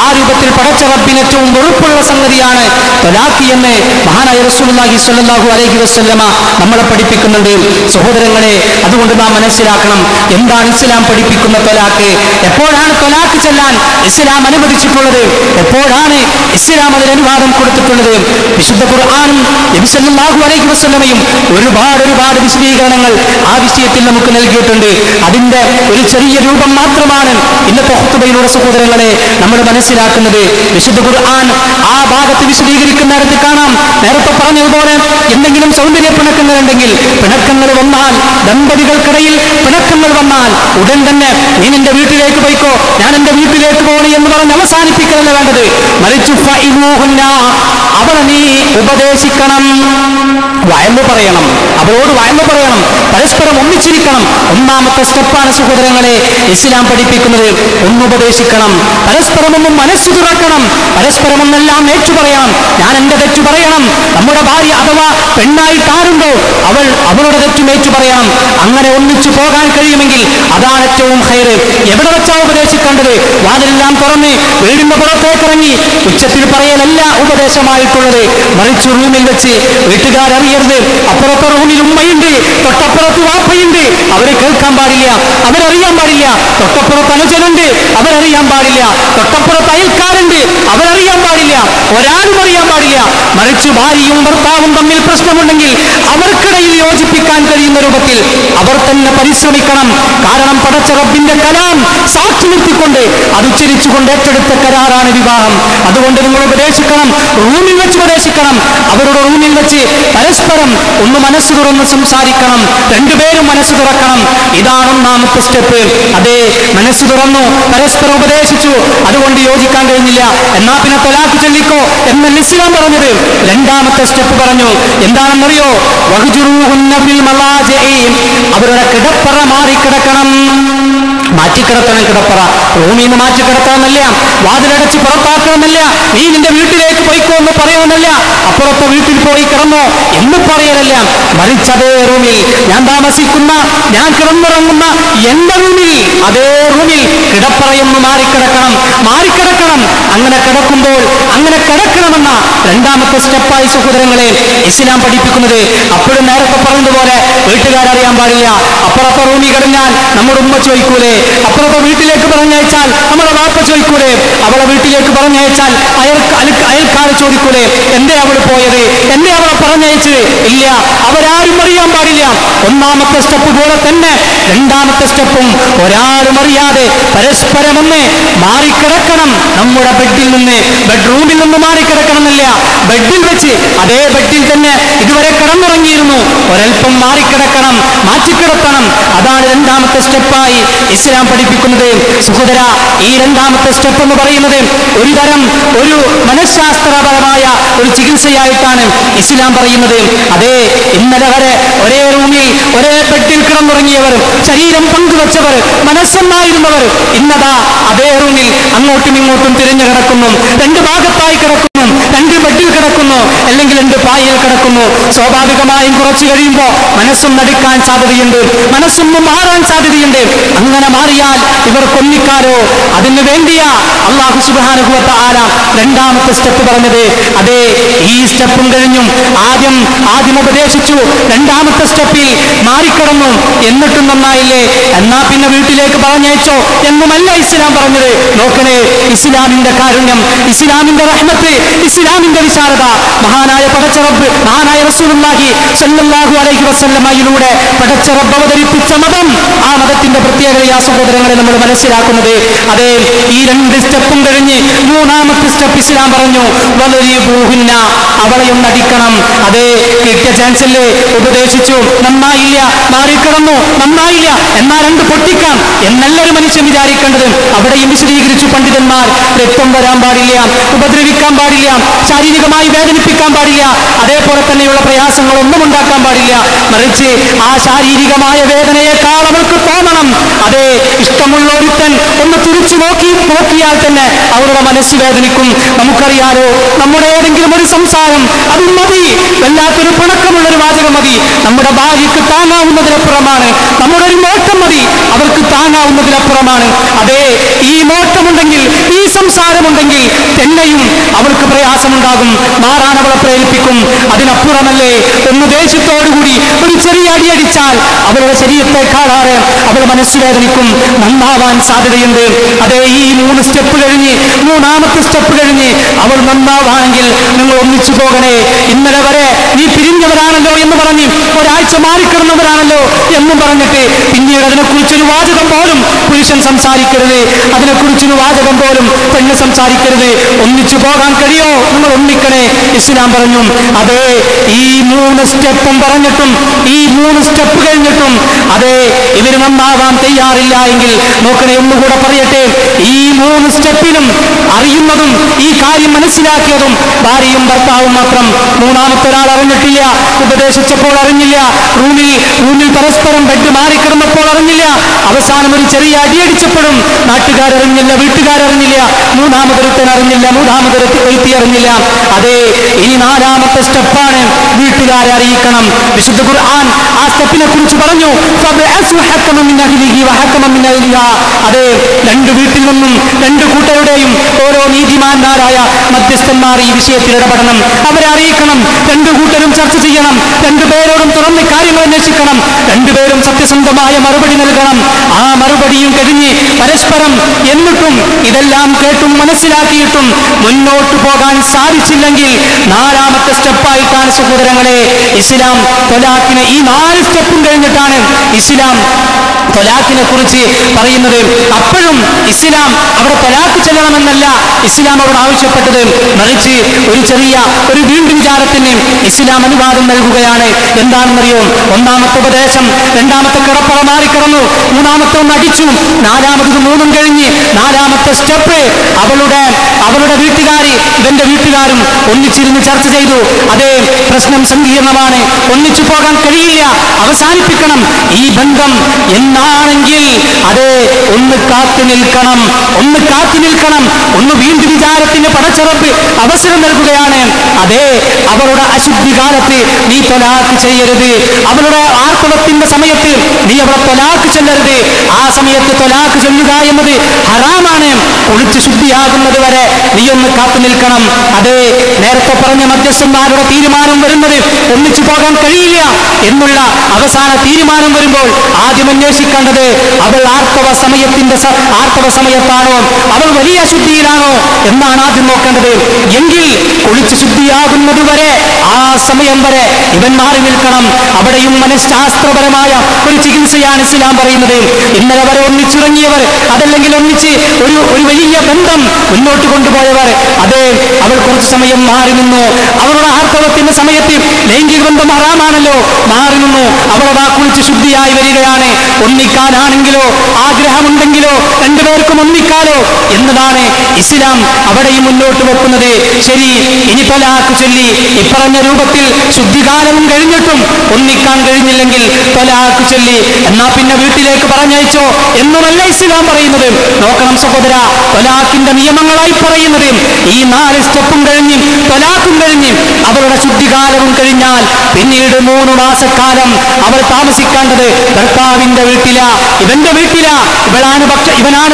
ആ രൂപത്തിൽ പടച്ച റബ്ബിന് ഏറ്റവും വെറുപ്പുള്ള സംഗതിയാണ് ത്വലാഖ് എന്ന് മഹാനായ റസൂലുള്ളാഹി സ്വല്ലല്ലാഹു അലൈഹി വസല്ലമ നമ്മളെ പഠിപ്പിക്കുന്നുണ്ട്. സഹോദരങ്ങളെ, അതുകൊണ്ട് നാം മനസ്സിലാക്കണം, എന്താണ് ഇസ്ലാം പഠിപ്പിക്കുന്ന ത്വലാഖ്? എപ്പോഴാണ് ത്വലാഖ് ചെല്ലാൻ ഇസ്ലാം അനുവദിച്ചിട്ടുള്ളത്? എപ്പോഴാണ് ഇസ്ലാം അതിന് അനുവാദം കൊടുത്തിട്ടുള്ളത്? വിശുദ്ധ ഖുർആനും നബി സല്ലല്ലാഹു അലൈഹി വസല്ലമയും ഒരുപാട് വിശദീകരണങ്ങൾ ആ വിഷയത്തിൽ നമുക്ക് നൽകിയിട്ടുണ്ട്. അതിന്റെ ഒരു ചെറിയ രൂപം മാത്രമാണ് ഇന്നത്തെ ഖുത്ബയിലൂടെ സഹോദരങ്ങളെ നമ്മൾ മനസ്സിലാക്കുന്നത്. വിശുദ്ധ ഖുർആൻ ആ ഭാഗത്ത് വിശദീകരിക്കുന്നിടത്ത് കാണാം, നേരത്തെ പറഞ്ഞതുപോലെ എന്തെങ്കിലും സൗന്ദര്യ പിണക്കങ്ങളുണ്ടെങ്കിൽ, പിണക്കങ്ങൾ വന്നാൽ, ദമ്പതികൾക്കിടയിൽ പിണക്കങ്ങൾ വന്നാൽ ഉടൻ തന്നെ നീ നിന്റെ വീട്ടിലേക്ക് പോയിക്കോ, ഞാൻ എന്റെ വീട്ടിലേക്ക് പോകണം എന്ന് പറഞ്ഞ് അവസാനിപ്പിക്കലല്ല വേണ്ടത്. മറിച്ച് ഫഇമൂഹുന്ന, അവളെ നീ ഉപദേശിക്കണം, വയമ്പ് പറയണം, അവളോട് വയമ്പ് പറയണം, പരസ്പരം ഒന്നിച്ചിരിക്കണം. ഒന്നാമത്തെ സ്റ്റെപ്പാണ് സഹോദരങ്ങളെ ഇസ്ലാം പഠിപ്പിക്കുന്നത്. ഒന്നുപദേശിക്കണം, പരസ്പരം ഒന്ന് മനസ്സ് തുറക്കണം, പരസ്പരം ഒന്നെല്ലാം ഏറ്റു പറയണം. ഞാൻ എന്റെ തെറ്റു പറയണം, നമ്മുടെ ഭാര്യ അഥവാ പെണ്ണായിട്ട് ആരുണ്ടോ അവളുടെ തെറ്റും ഏറ്റു പറയണം. അങ്ങനെ ഒന്നിച്ചു പോകാൻ കഴിയുമെങ്കിൽ അതാണ് ഏറ്റവും ഹൈറ്. എവിടെ വെച്ചാ ഉപദേശിക്കേണ്ടത്? വാതിലെല്ലാം തുറന്ന് വീടിന്റെ പുറത്തേക്കിറങ്ങി ഉച്ചത്തിൽ പറയലല്ല ഉപദേശമായിട്ടുള്ളത്. മറിച്ച് റൂമിൽ വെച്ച് വീട്ടുകാരറിയരുത്. അപ്പുറത്തെ റൂമിൽ ഉമ്മയുണ്ട്, തൊട്ടപ്പുറത്ത് വാപ്പയുണ്ട്, അവരെ കേൾക്കാൻ പാടില്ല, അവരറിയാൻ പാടില്ല. തൊട്ടപ്പുറത്ത് അനുജനുണ്ട്, അവരറിയാൻ പാടില്ല. തൊട്ടപ്പുറത്ത് അയൽക്കാരുണ്ട്, അവരറിയാൻ പാടില്ല. ഒരാളും അറിയാൻ പാടില്ല. മറിച്ച് ഭാര്യയും ഭർത്താവും തമ്മിൽ പ്രശ്നമുണ്ടെങ്കിൽ അവർക്കിടയിൽ യോജിപ്പിക്കാൻ കഴിയുന്ന രൂപത്തിൽ അവർ തന്നെ പരിശ്രമിക്കണം. കാരണം പടച്ച റബ്ബിന്റെ കലാം സാക്ഷി നിർത്തിക്കൊണ്ട് അത് ഉച്ചരിച്ചുകൊണ്ട് ഏറ്റെടുത്ത കരാറാണ് വിവാഹം. അതുകൊണ്ട് നിങ്ങൾ ഉപദേശിക്കണം, റൂമിൽ വെച്ച് ഉപദേശിക്കണം. അവരുടെ റൂമിൽ വെച്ച് പരസ്പരം ഒന്ന് മനസ്സ് തുറന്ന് സംസാരിക്കണം, രണ്ടുപേരും മനസ്സ് തുറക്കണം. ഇതാണ് ഒന്നാമത്തെ സ്റ്റെപ്പ്. അതേ, മനസ്സ് തുറന്നു, പരസ്പരം ഉപദേശിച്ചു, അതുകൊണ്ട് യോജിക്കാൻ കഴിഞ്ഞില്ല, എന്നാ പിന്നെ ത്വലാഖ് ചൊല്ലിക്കോ എന്നല്ല ഇസ്ലാം പറഞ്ഞത്. രണ്ടാമത്തെ സ്റ്റെപ്പ് പറഞ്ഞു, എന്താണെന്നറിയോ? വഹ്ജുറൂഹുന്ന ഫിൽ മളാജിഇ, അവരുടെ കിടപ്പറ മാറിക്കിടക്കണം, മാറ്റിക്കിടത്തണം. കിടപ്പറ റൂമിൽ നിന്ന് മാറ്റിക്കിടത്തണമെന്നല്ല, വാതിലടച്ച് പുറത്താക്കണമെന്നല്ല, നീ നിന്റെ വീട്ടിലേക്ക് പോയിക്കോ എന്ന് പറയണമെന്നല്ല, അപ്പുറത്തെ വീട്ടിൽ പോയി കിടന്നോ എന്ന് പറയലല്ല. മറിച്ചതേ റൂമിൽ ഞാൻ താമസിക്കുന്ന, ഞാൻ കിടന്നിറങ്ങുന്ന എന്റെ റൂമിൽ, അതേ റൂമിൽ കിടപ്പറയൊന്ന് മാറിക്കിടക്കണം. അങ്ങനെ കിടക്കുമ്പോൾ അങ്ങനെ കിടക്കണമെന്ന രണ്ടാമത്തെ സ്റ്റെപ്പായി സഹോദരങ്ങളെ ഇസ്ലാം പഠിപ്പിക്കുന്നത്. അപ്പോഴും നേരത്തെ പറഞ്ഞതുപോലെ വീട്ടുകാരറിയാൻ പാടില്ല. അപ്പുറത്തെ റൂമിൽ കിടന്നാൽ നമ്മുടെ ഉമ്മ ചോദിക്കൂലേ, അപ്പുറത്തെ വീട്ടിലേക്ക് പറഞ്ഞയച്ചാൽ നമ്മളെ വാപ്പ ചോദിക്കൂലേ? അവളെ വീട്ടിലേക്ക് പറഞ്ഞയച്ചാൽ അയൽക്കാരെ ചോദിക്കൂലേ എന്തേ അവള് പോയത്, എന്തേ അവളെ പറഞ്ഞയച്ചത്? ഇല്ല, അവരാരും അറിയാൻ പാടില്ല. ഒന്നാമത്തെ സ്റ്റെപ്പ് പോലെ തന്നെ രണ്ടാമത്തെ സ്റ്റെപ്പും ഒരാളും അറിയാതെ പരസ്പരം ഒന്ന് മാറിക്കിടക്കണം. നമ്മുടെ ബെഡിൽ നിന്ന്, ബെഡ്റൂമിൽ നിന്ന് മാറിക്കിടക്കണം എന്നില്ല, ബെഡിൽ വെച്ച് അതേ ബെഡിൽ തന്നെ ഇതുവരെ കിടന്നുറങ്ങിയിരുന്നു, ഒരൽപ്പം മാറിക്കിടക്കണം, മാറ്റിക്കിടത്തണം. അതാണ് രണ്ടാമത്തെ സ്റ്റെപ്പായി ഇസ്ലാം പഠിപ്പിക്കുന്നത്. സുഹൃദര, ഈ രണ്ടാമത്തെ സ്റ്റെപ്പ് എന്ന് പറയുന്നത് ഒരു മനഃശാസ്ത്രപരമായ ഒരു ചികിത്സയായിട്ടാണ് ഇസ്ലാം പറയുന്നത്. അതേ, ഇന്നലെ വരെ ഒരേ റൂമിൽ ഒരേ ബെഡിൽ കിടന്നുറങ്ങിയവർ, ശരീരം പങ്കുവച്ചവർ, മനസ്സൊന്നായിരുന്നവർ ഇന്നതാ അതേ റൂമിൽ അങ്ങോട്ടും ഇങ്ങോട്ടും തിരിഞ്ഞു കിടക്കുന്നു, രണ്ട് ഭാഗത്തായി കിടക്കുന്നു, രണ്ട് ബെഡിൽ കിടക്കുന്നു, അല്ലെങ്കിൽ രണ്ട് പായയിൽ കിടക്കുന്നു. സ്വാഭാവികമായും കുറച്ചു കഴിയുമ്പോൾ മനസ്സൊന്നടിക്കാൻ സാധ്യതയുണ്ട്, മനസ്സൊന്നും മാറാൻ സാധ്യതയുണ്ട്. അങ്ങനെ മാറിയാൽ ഇവർ കൊന്നിക്കാരോ? അതിനു വേണ്ടിയാ അല്ലാഹു സുബ്ഹാനഹു വ തആല രണ്ടാമത്തെ സ്റ്റെപ്പ് പറഞ്ഞത്. അതേ, ഈ സ്റ്റെപ്പും കഴിഞ്ഞും ആദ്യം ഉപദേശിച്ചു, രണ്ടാമത്തെ സ്റ്റെപ്പിൽ മാറിക്കിടന്നു, എന്നിട്ടും നന്നായില്ലേ, എന്നാ പിന്നെ വീട്ടിലേക്ക് പറഞ്ഞയച്ചോ എന്നുമല്ല ഇസ്ലാം പറഞ്ഞത്. നോക്കണേ, ഇസ്ലാമിന്റെ കാരുണ്യം, ഇസ്ലാമിന്റെ റഹ്മത്ത്, ഇസ്ലാമിന്റെ വിശാലത. മഹാനായ പടച്ച റബ്ബ്, മഹാനായ റസൂലുള്ളാഹി സ്വല്ലല്ലാഹു അലൈഹി വസല്ലമയിലൂടെ പടച്ച റബ്ബ് അവതരിപ്പിച്ച മതം, ആ മതത്തിന്റെ പ്രത്യേകതയാ സഹോദരങ്ങളെ നമ്മൾ മനസ്സിലാക്കുന്നത്. അതേ, ഈ രണ്ട് സ്റ്റെപ്പും കഴിഞ്ഞ് മൂന്നാമത്തെ സ്റ്റെപ്പ് ഇസ്ലാം പറഞ്ഞു, വദരിബൂഹുന്ന, അവളെയൊന്നടിക്കണം. അതേ, കിട്ടിയ ചാൻസല്ലേ, ഉപദേശിച്ചു, നന്നായില്ല, മാറിക്കിടന്നു, നന്നായില്ല, എന്നാ രണ്ട് പൊട്ടിക്കാം എന്നല്ലൊരു മനുഷ്യൻ വിചാരിക്കേണ്ടത്. അവിടെയും വിശദീകരിച്ചു പണ്ഡിതന്മാർ, രക്തം വരാൻ പാടില്ല, ഉപദ്രവിക്കാൻ പാടില്ല, ശാരീരികമായി വേദനിപ്പിക്കാൻ പാടില്ല, അതേപോലെ തന്നെയുള്ള പ്രയാസങ്ങളൊന്നും ഉണ്ടാക്കാൻ പാടില്ല. മറിച്ച് ആ ശാരീരികമായ വേദനയേക്കാൾ അവൾക്ക് തോന്നണം. അതേ, ഇഷ്ടമുള്ള ഒരുത്തൻ ഒന്ന് തിരിച്ചു നോക്കിയാൽ തന്നെ അവരുടെ മനസ്സ് വേദനിക്കും. നമുക്കറിയാലോ, നമ്മുടെ ഏതെങ്കിലും ഒരു സംസാരം അത് മതി, വല്ലാത്തൊരു പിണക്കമുള്ളൊരു വാചകം മതി, നമ്മുടെ ഭാര്യയ്ക്ക് താങ്ങാവുന്നതിനപ്പുറമാണ്. നമ്മുടെ ഒരു നോട്ടം മതി, അവർക്ക് താങ്ങാവുന്നതിനപ്പുറമാണ്. അതേ, ഈ നോട്ടമുണ്ടെങ്കിൽ, ഈ സംസാരമുണ്ടെങ്കിൽ തന്നെയും അവൾക്ക് പ്രയാസമുണ്ടാകും, മാറാൻ അവളെ പ്രേരിപ്പിക്കും. അതിനപ്പുറമല്ലേ, ഒന്ന് ദേഷ്യത്തോടുകൂടി ഒരു ചെറിയ അടിയടിച്ചാൽ അവളുടെ ശരീരത്തെക്കാളാറെ അവൾ മനസ്സ് വേദനിക്കും, നന്നാവാൻ സാധ്യതയുണ്ട്. അതേ, ഈ 3 സ്റ്റെപ്പ് കഴിഞ്ഞ്, മൂന്നാമത്തെ സ്റ്റെപ്പ് കഴിഞ്ഞ് അവൾ നന്നാവാണെങ്കിൽ നിങ്ങൾ ഒന്നിച്ചു പോകണേ. ഇന്നലെ വരെ നീ പിരിഞ്ഞവരാണല്ലോ എന്ന് പറഞ്ഞ്, ഒരാഴ്ച മാറിക്കിടന്നവരാണല്ലോ എന്നും പറഞ്ഞിട്ട് പിന്നീട് അതിനെക്കുറിച്ചൊരു വാചകം പോലും പുരുഷൻ സംസാരിക്കരുത്, അതിനെക്കുറിച്ചൊരു വാചകം പോലും പെണ്ണ് സംസാരിക്കരുത്. ഒന്നിച്ചു പോകാൻ കഴിയോ? നിങ്ങൾ ഒന്നിക്കണേ. ഇസ്ലാം പറഞ്ഞു. അതേ, ഈ 3 സ്റ്റെപ്പും പറഞ്ഞിട്ടും, ഈ 3 സ്റ്റെപ്പ് കഴിഞ്ഞിട്ടും അതേ ഇവര് നന്നാവാൻ തയ്യാറില്ല എങ്കിൽ നോക്കണേ, ഒന്നുകൂടെ പറയട്ടെ, ഈ 3 സ്റ്റെപ്പിലും അറിയുന്നതും ഈ കാര്യം മനസ്സിലാക്കിയതും ഭാര്യയും ഭർത്താവും മാത്രം. മൂന്നാമത്തെ ഒരാൾ അറിഞ്ഞിട്ടില്ല, ഉപദേശിച്ചപ്പോൾ അറിഞ്ഞില്ല, റൂമിൽ പരസ്പരം ബെഡ് മാറിക്കിടന്നപ്പോൾ അറിഞ്ഞില്ല, അവസാനം ഒരു ചെറിയ അടിയടിച്ചപ്പോഴും നാട്ടുകാരറിഞ്ഞില്ല, വീട്ടുകാരറിഞ്ഞില്ല, മൂന്നാമതൊരുത്തൻ അറിഞ്ഞില്ല, മൂന്നാമതൊരുത്തി അറിഞ്ഞില്ല. അതേ, ഇനി 4ാമത്തെ സ്റ്റെപ്പാണ്, വീട്ടുകാരെ അറിയിക്കണം. വിശുദ്ധ ഖുർആൻ ആ സ്റ്റെപ്പിനെ കുറിച്ച് പറഞ്ഞു, അതേ, 2 വീട്ടിൽ നിന്നും 2 കൂട്ടരുടെയും ഓരോ നീതിമാന്മാരായ മധ്യസ്ഥന്മാർ ഈ വിഷയത്തിൽ ഇടപെടണം, അവരെ അറിയിക്കണം. 2 കൂട്ടരും ചർച്ച ചെയ്യണം, 2 പേരോടും തുറന്ന് കാര്യങ്ങൾ അന്വേഷിക്കണം, 2 പേരും സത്യസന്ധമായ മറുപടി നൽകണം. ആ മറുപടിയും കഴിഞ്ഞ് പരസ്പരം എന്നിട്ടും ഇതെല്ലാം കേട്ടും മനസ്സിലാക്കിയിട്ടും മുന്നോട്ട് പോകാൻ സാധിച്ചില്ലെങ്കിൽ 4ാമത്തെ സ്റ്റെപ്പായിട്ടാണ് സഹോദരങ്ങളെ ഇസ്ലാം ത്വലാഖിനെ, ഈ 4 സ്റ്റെപ്പും കഴിഞ്ഞിട്ടാണ് ഇസ്ലാം ത്വലാഖിനെ കുറിച്ച് പറയുന്നത്. അപ്പോഴും ഇസ്ലാം അവിടെ ത്വലാഖ് ചെല്ലണമെന്നല്ല ഇസ്ലാം അവിടെ ആവശ്യപ്പെട്ടത്, മറിച്ച് ഒരു വീണ്ടും വിചാരത്തിന് ഇസ്ലാം അനുവാദം നൽകുകയാണ്. എന്താണെന്നറിയോ? 1ാമത്തെ ഉപദേശം, 2ാമത്തെ കിടപ്പറ മാറിക്കിടന്നു, 3ാമത്തെ ഒന്ന് അടിച്ചു, 4ാമത് 3ഉം കഴിഞ്ഞ് 4ാമത്തെ സ്റ്റെപ്പ് അവളുടെ വീട്ടുകാരി ഇവന്റെ വീട്ടുകാരും ഒന്നിച്ചിരുന്ന് ചർച്ച ചെയ്തു. അതേ, പ്രശ്നം സങ്കീർണമാണ്, ഒന്നിച്ചു പോകാൻ കഴിയില്ല, അവസാനിപ്പിക്കണം ഈ ബന്ധം എന്നാണെങ്കിൽ അതേ ഒന്ന് കാത്തു നിൽക്കണം, ഒന്ന് വീണ്ടും വിചാരത്തിന് പടച്ചറപ്പ് അവസരം നൽകുകയാണ്. അതേ, അവളുടെ അശുദ്ധി കാലത്ത് നീ ത്വലാഖ് ചെയ്യരുത്, അവളുടെ ആർത്തവത്തിന്റെ സമയത്ത് നീ അവളെ ത്വലാഖ് ചെല്ലരുത്. ആ സമയത്ത് ത്വലാഖ് ചെല്ലുക എന്നത് ഹറാമാണ്. കുളിച്ച് ശുദ്ധിയാകുന്നത് വരെ നീ ഒന്ന് കാത്തു നിൽക്കണം. അതേ, നേരത്തെ പറഞ്ഞ മധ്യസ്ഥന്മാരുടെ തീരുമാനം വരുന്നത് ഒന്നിച്ചു പോകാൻ കഴിയില്ല എന്നുള്ള അവസാന തീരുമാനം വരുമ്പോൾ ആദ്യം അന്വേഷിക്കേണ്ടത് അവൾ ആർത്തവ സമയത്താണോ, അവൾ വലിയ അശുദ്ധിയിലാണോ എന്നാണ് ആദ്യം നോക്കേണ്ടത്. എങ്കിൽ കുളിച്ച് ശുദ്ധിയാകുന്നതുവരെ ആ സമയം വരെ ഇവൻ മാറി നിൽക്കണം. അവിടെയും മനഃശാസ്ത്രപരമായ ഒരു ചികിത്സയാണ് ഇസ്ലാം പറയുന്നത്. ഇന്നലെ വരെ ഒന്നിച്ചിറങ്ങിയവർ, അതല്ലെങ്കിൽ ഒന്നിച്ച് ഒരു വലിയ ബന്ധം മുന്നോട്ട് കൊണ്ടുപോയവർ, അതെ അവൾ കുറച്ചു സമയം മാറി നിന്നു. അവളുടെ ആർത്തവത്തിന്റെ സമയത്ത് ലൈംഗിക ബന്ധം ഹറാമാണല്ലോ, മാറി നിന്നു. അവളതാ കുളിച്ച് ശുദ്ധിയായി വരികയാണ്. ഒന്നിക്കാനാണെങ്കിലോ ആഗ്രഹമുണ്ടെങ്കിലോ രണ്ടുപേർക്കും ഒന്നിക്കാലോ എന്നതാണ് ഇസ്ലാം അവിടെയും മുന്നോട്ട് വെക്കുന്നത്. ശരി, ഇനി ത്വലാഖ് ചൊല്ലി ഇപ്പറഞ്ഞ രൂപത്തിൽ ശുദ്ധികാലവും കഴിഞ്ഞിട്ടും ഒന്നിക്കാൻ കഴിഞ്ഞില്ലെങ്കിൽ ത്വലാഖ് ചൊല്ലി എന്നാ പിന്നെ വീട്ടിലേക്ക് പറഞ്ഞയച്ചോ എന്നുമല്ല ഇസ്ലാം പറയുന്നത്. നോക്കണം സഹോദര, ത്വലാഖിന്റെ നിയമങ്ങളായി പറയുന്നത് ഈ 4 സ്റ്റെപ്പും കഴിഞ്ഞ് ത്വലാഖും കഴിഞ്ഞ് അവളുടെ ശുദ്ധികാലവും കഴിഞ്ഞാൽ പിന്നീട് 3 മാസക്കാലം അവൾ താമസിക്കേണ്ടത് ഭർത്താവിന്റെ വീട്ടിലാ, ഇവന്റെ വീട്ടിലാ. ഇവനാണ്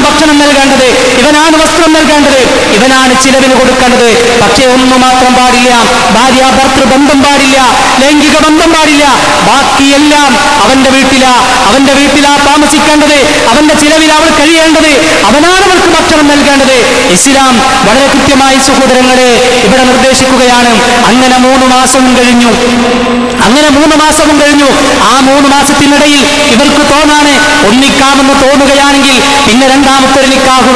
ഭക്ഷണം നൽകേണ്ടത്, ഇവനാണ് വസ്ത്രം നൽകേണ്ടത്, ഇവനാണ് ചിലവിന് കൊടുക്കേണ്ടത്. പക്ഷേ ഒന്നു മാത്രം പാടില്ല, ഭാര്യ ഭർത്തൃ ബന്ധം പാടില്ല, ലൈംഗിക ബന്ധം പാടില്ല. ബാക്കിയെല്ലാം അവന്റെ വീട്ടിലാ താമസിക്കേണ്ടത്, അവന്റെ ചിലവിൽ അവൾ കഴിയേണ്ടത്, അവനാണ് അവൾക്ക് ഭക്ഷണം നൽകേണ്ടത്. ഇസ്ലാം വളരെ കൃത്യമായി സഹോദരങ്ങളെ ഇവിടെ നിർദ്ദേശിക്കുകയാണ്. അങ്ങനെ 3 മാസവും കഴിഞ്ഞു. ആ 3 മാസത്തിനിടയിൽ ഇവർക്ക് തോന്നാണ് ഒന്നിക്കാമെന്ന് തോന്നുകയാണെങ്കിൽ പിന്നെ രണ്ടാമത്തെ ഒരു നിക്കാഹ്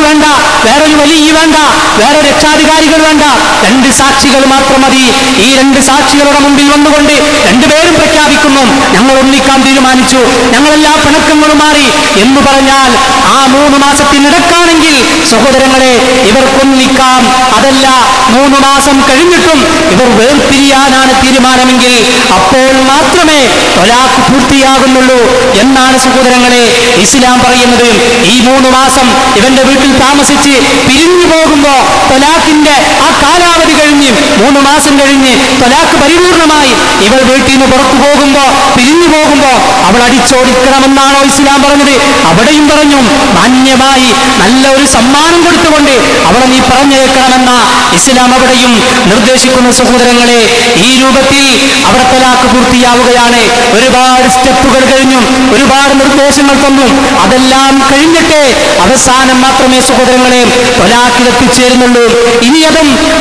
വേണ്ട, വേറൊരു വലിയ വേണ്ട, വേറെ രക്ഷാധികാരികൾ വേണ്ട, 2 സാക്ഷികൾ മാത്രം മതി. ഈ 2 സാക്ഷികളുടെ മുമ്പിൽ വന്നുകൊണ്ട് രണ്ടുപേരും പ്രഖ്യാപിക്കുന്നു, ഞങ്ങൾ ഒന്നിക്കാൻ തീരുമാനിച്ചു, ഞങ്ങളെല്ലാ പിണക്കങ്ങളും മാറി എന്ന് പറഞ്ഞാൽ ആ 3 മാസത്തിനിടക്കാണെങ്കിൽ സഹോദരങ്ങളെ ഇവർക്കൊന്നിക്കാം. അതല്ല 3 മാസം കഴിഞ്ഞിട്ടും ഇവർ വേർപിരിയാനാണ് തീരുമാനമെങ്കിൽ അപ്പോൾ മാത്രമേ ത്വലാഖ് പൂർത്തിയാകുന്നുള്ളൂ എന്നാണ് സഹോദരങ്ങളെ ഇസ്ലാം പറയുന്നത്. ഈ 3 മാസം ഇവന്റെ വീട്ടിൽ താമസിച്ച് പിരിഞ്ഞു പോകുമ്പോ ത്വലാഖിന്റെ ആ കാലാവധി കഴിഞ്ഞ് 3 മാസം കഴിഞ്ഞ് ത്വലാഖ് പരിപൂർണമായി ഇവൾ വീട്ടിൽ നിന്ന് പുറത്തു പോകുമ്പോ, പിരിഞ്ഞു പോകുമ്പോ അവൾ അടിച്ചോടിക്കണമെന്നാണോ ഇസ്ലാം പറഞ്ഞത്? അവിടെയും പറഞ്ഞു മാന്യമായി നല്ല ഒരു സമ്മാനം കൊടുത്തുകൊണ്ട് അവളെ നീ പറഞ്ഞേക്കണമെന്ന ഇസ്ലാം അവിടെയും നിർദ്ദേശിക്കുന്ന സഹോദരങ്ങളെ. ഈ രൂപത്തിൽ അവിടെ ത്വലാഖ് പൂർത്തിയാവുകയാണ്. ഒരുപാട് സ്റ്റെപ്പുകൾ കഴിഞ്ഞു, ഒരുപാട് നിർദ്ദേശങ്ങൾ തന്നു. അതെല്ലാം കഴിഞ്ഞിട്ട് അവസാനം മാത്രമേ സഹോദരങ്ങളെ ത്വലാഖിൽ എത്തിച്ചേരുന്നുള്ളൂ. ഇനി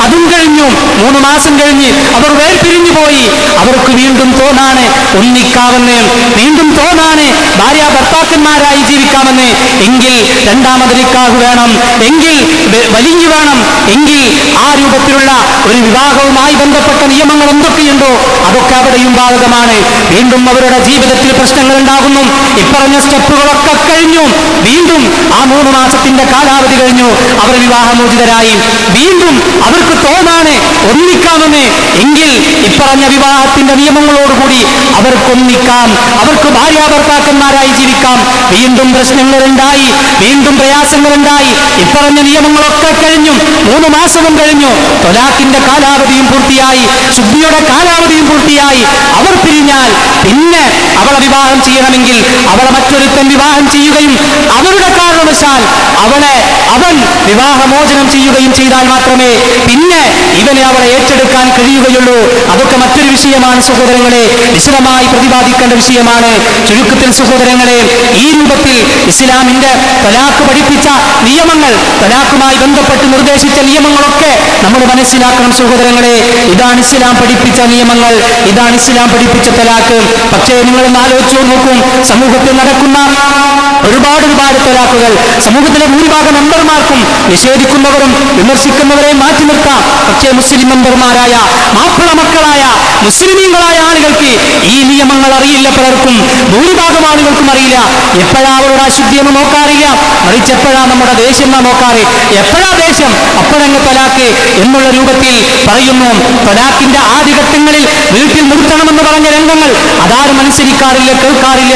അതും കഴിഞ്ഞു. 3 മാസം കഴിഞ്ഞ് അവർ വേർപിരിഞ്ഞു പോയി. അവർക്ക് വീണ്ടും തോന്നാണ് ഒന്നിക്കാമെന്ന്, വീണ്ടും തോന്നാണ് ഭാര്യ ഭർത്താക്കന്മാരായി ജീവിക്കാമെന്ന്. എങ്കിൽ രണ്ടാമത് നിക്കാഹ് വേണം, എങ്കിൽ വലിഞ്ഞു വേണം, എങ്കിൽ ആ രൂപത്തിലുള്ള ഒരു വിവാഹവുമായി ബന്ധപ്പെട്ട നിയമങ്ങൾ എന്തൊക്കെയുണ്ടോ അതൊക്കെ അവിടെയും ബാധകമാണ്. വീണ്ടും അവരുടെ ജീവിതത്തിൽ പ്രശ്നങ്ങൾ ഉണ്ടാകുന്നു. ഇപ്പറഞ്ഞ സ്റ്റെപ്പുകളൊക്കെ കഴിഞ്ഞു. വീണ്ടും ആ 3 മാസത്തിന്റെ കാലാവധി കഴിഞ്ഞു. അവർ വിവാഹമോചിതരായി. വീണ്ടും അവർക്ക് തോന്നാണ് ഒന്നിക്കാമെന്ന്. എങ്കിൽ ഇപ്പറഞ്ഞ വിവാഹത്തിന്റെ നിയമങ്ങളോടുകൂടി അവർക്കൊന്നിക്കാം, അവർക്ക് ഭാര്യ ഭർത്താക്കന്മാരായി ജീവിക്കാം. വീണ്ടും പ്രശ്നങ്ങളുണ്ടായി, വീണ്ടും പ്രയാസങ്ങളുണ്ടായി. ഇപ്പറഞ്ഞ നിയമങ്ങളൊക്കെ കഴിഞ്ഞു. 3 മാസവും കഴിഞ്ഞു. ത്വലാഖിന്റെ കാലാവധിയും പൂർത്തിയായി, ശുദ്ധിയുടെ കാലാവധിയും പൂർത്തിയായി. അവർ പിരിഞ്ഞാൽ പിന്നെ അവളെ വിവാഹം ചെയ്യണമെങ്കിൽ അവളെ മറ്റൊരുത്തൻ വിവാഹം ചെയ്യുകയും അവരുടെ കാരണവശാൽ അവൻ വിവാഹമോചനം ചെയ്യുകയും ചെയ്താൽ മാത്രമേ പിന്നെ ഇവനെ അവളെ ഏറ്റെടുക്കാൻ കഴിയുകയുള്ളൂ. അതൊക്കെ മറ്റൊരു വിഷയമാണ് സഹോദരങ്ങളെ, വിശദമായി പ്രതിപാദിക്കേണ്ട വിഷയമാണ്. ചുരുക്കത്തിൽ സഹോദരങ്ങളെ, ഈ രൂപത്തിൽ ഇസ്ലാമിന്റെ ത്വലാഖ് പഠിപ്പിച്ച നിയമങ്ങൾ, ത്വലാഖുമായി ബന്ധപ്പെട്ട് നിർദ്ദേശിച്ച നിയമങ്ങളൊക്കെ നമ്മൾ മനസ്സിലാക്കണം സഹോദരങ്ങളെ. ഇതാണ് ഇസ്ലാം പഠിപ്പിച്ച നിയമങ്ങൾ, ഇതാണ് ഇസ്ലാം പഠിപ്പിച്ച ത്വലാഖ്. പക്ഷേ നിങ്ങളൊന്ന് ആലോചിച്ചു നോക്കും, സമൂഹത്തിൽ നടക്കുന്ന ഒരുപാട് ത്വലാഖുകൾ സമൂഹത്തിലെ ഭൂരിഭാഗം മെമ്പർമാർക്കും നിഷേധിക്കുന്നവരും വിമർശിക്കുന്നവരെയും മാറ്റി നിർത്താം. പക്ഷേ മുസ്ലിം മെമ്പർമാരായ മാപ്പിള മക്കളായ മുസ്ലിമീങ്ങളായ ആളുകൾക്ക് ഈ നിയമങ്ങൾ അറിയില്ല. പലർക്കും, ഭൂരിഭാഗം ആളുകൾക്കും അറിയില്ല. എപ്പോഴാ അവരുടെ അശുദ്ധിയെന്ന് നോക്കാറില്ല, മറിച്ച് എപ്പോഴാ നമ്മുടെ ദേഷ്യം നോക്കാറ്. എപ്പോഴാ ദേഷ്യം അപ്പോഴങ്ങ് ത്വലാഖ് എന്നുള്ള രൂപത്തിൽ പറയുന്നു. ത്വലാഖിന്റെ ആദ്യഘട്ടങ്ങളിൽ വീട്ടിൽ നിർത്തണമെന്ന് പറഞ്ഞ രംഗങ്ങൾ അതാരും അനുസരിക്കാറില്ല, കേൾക്കാറില്ല.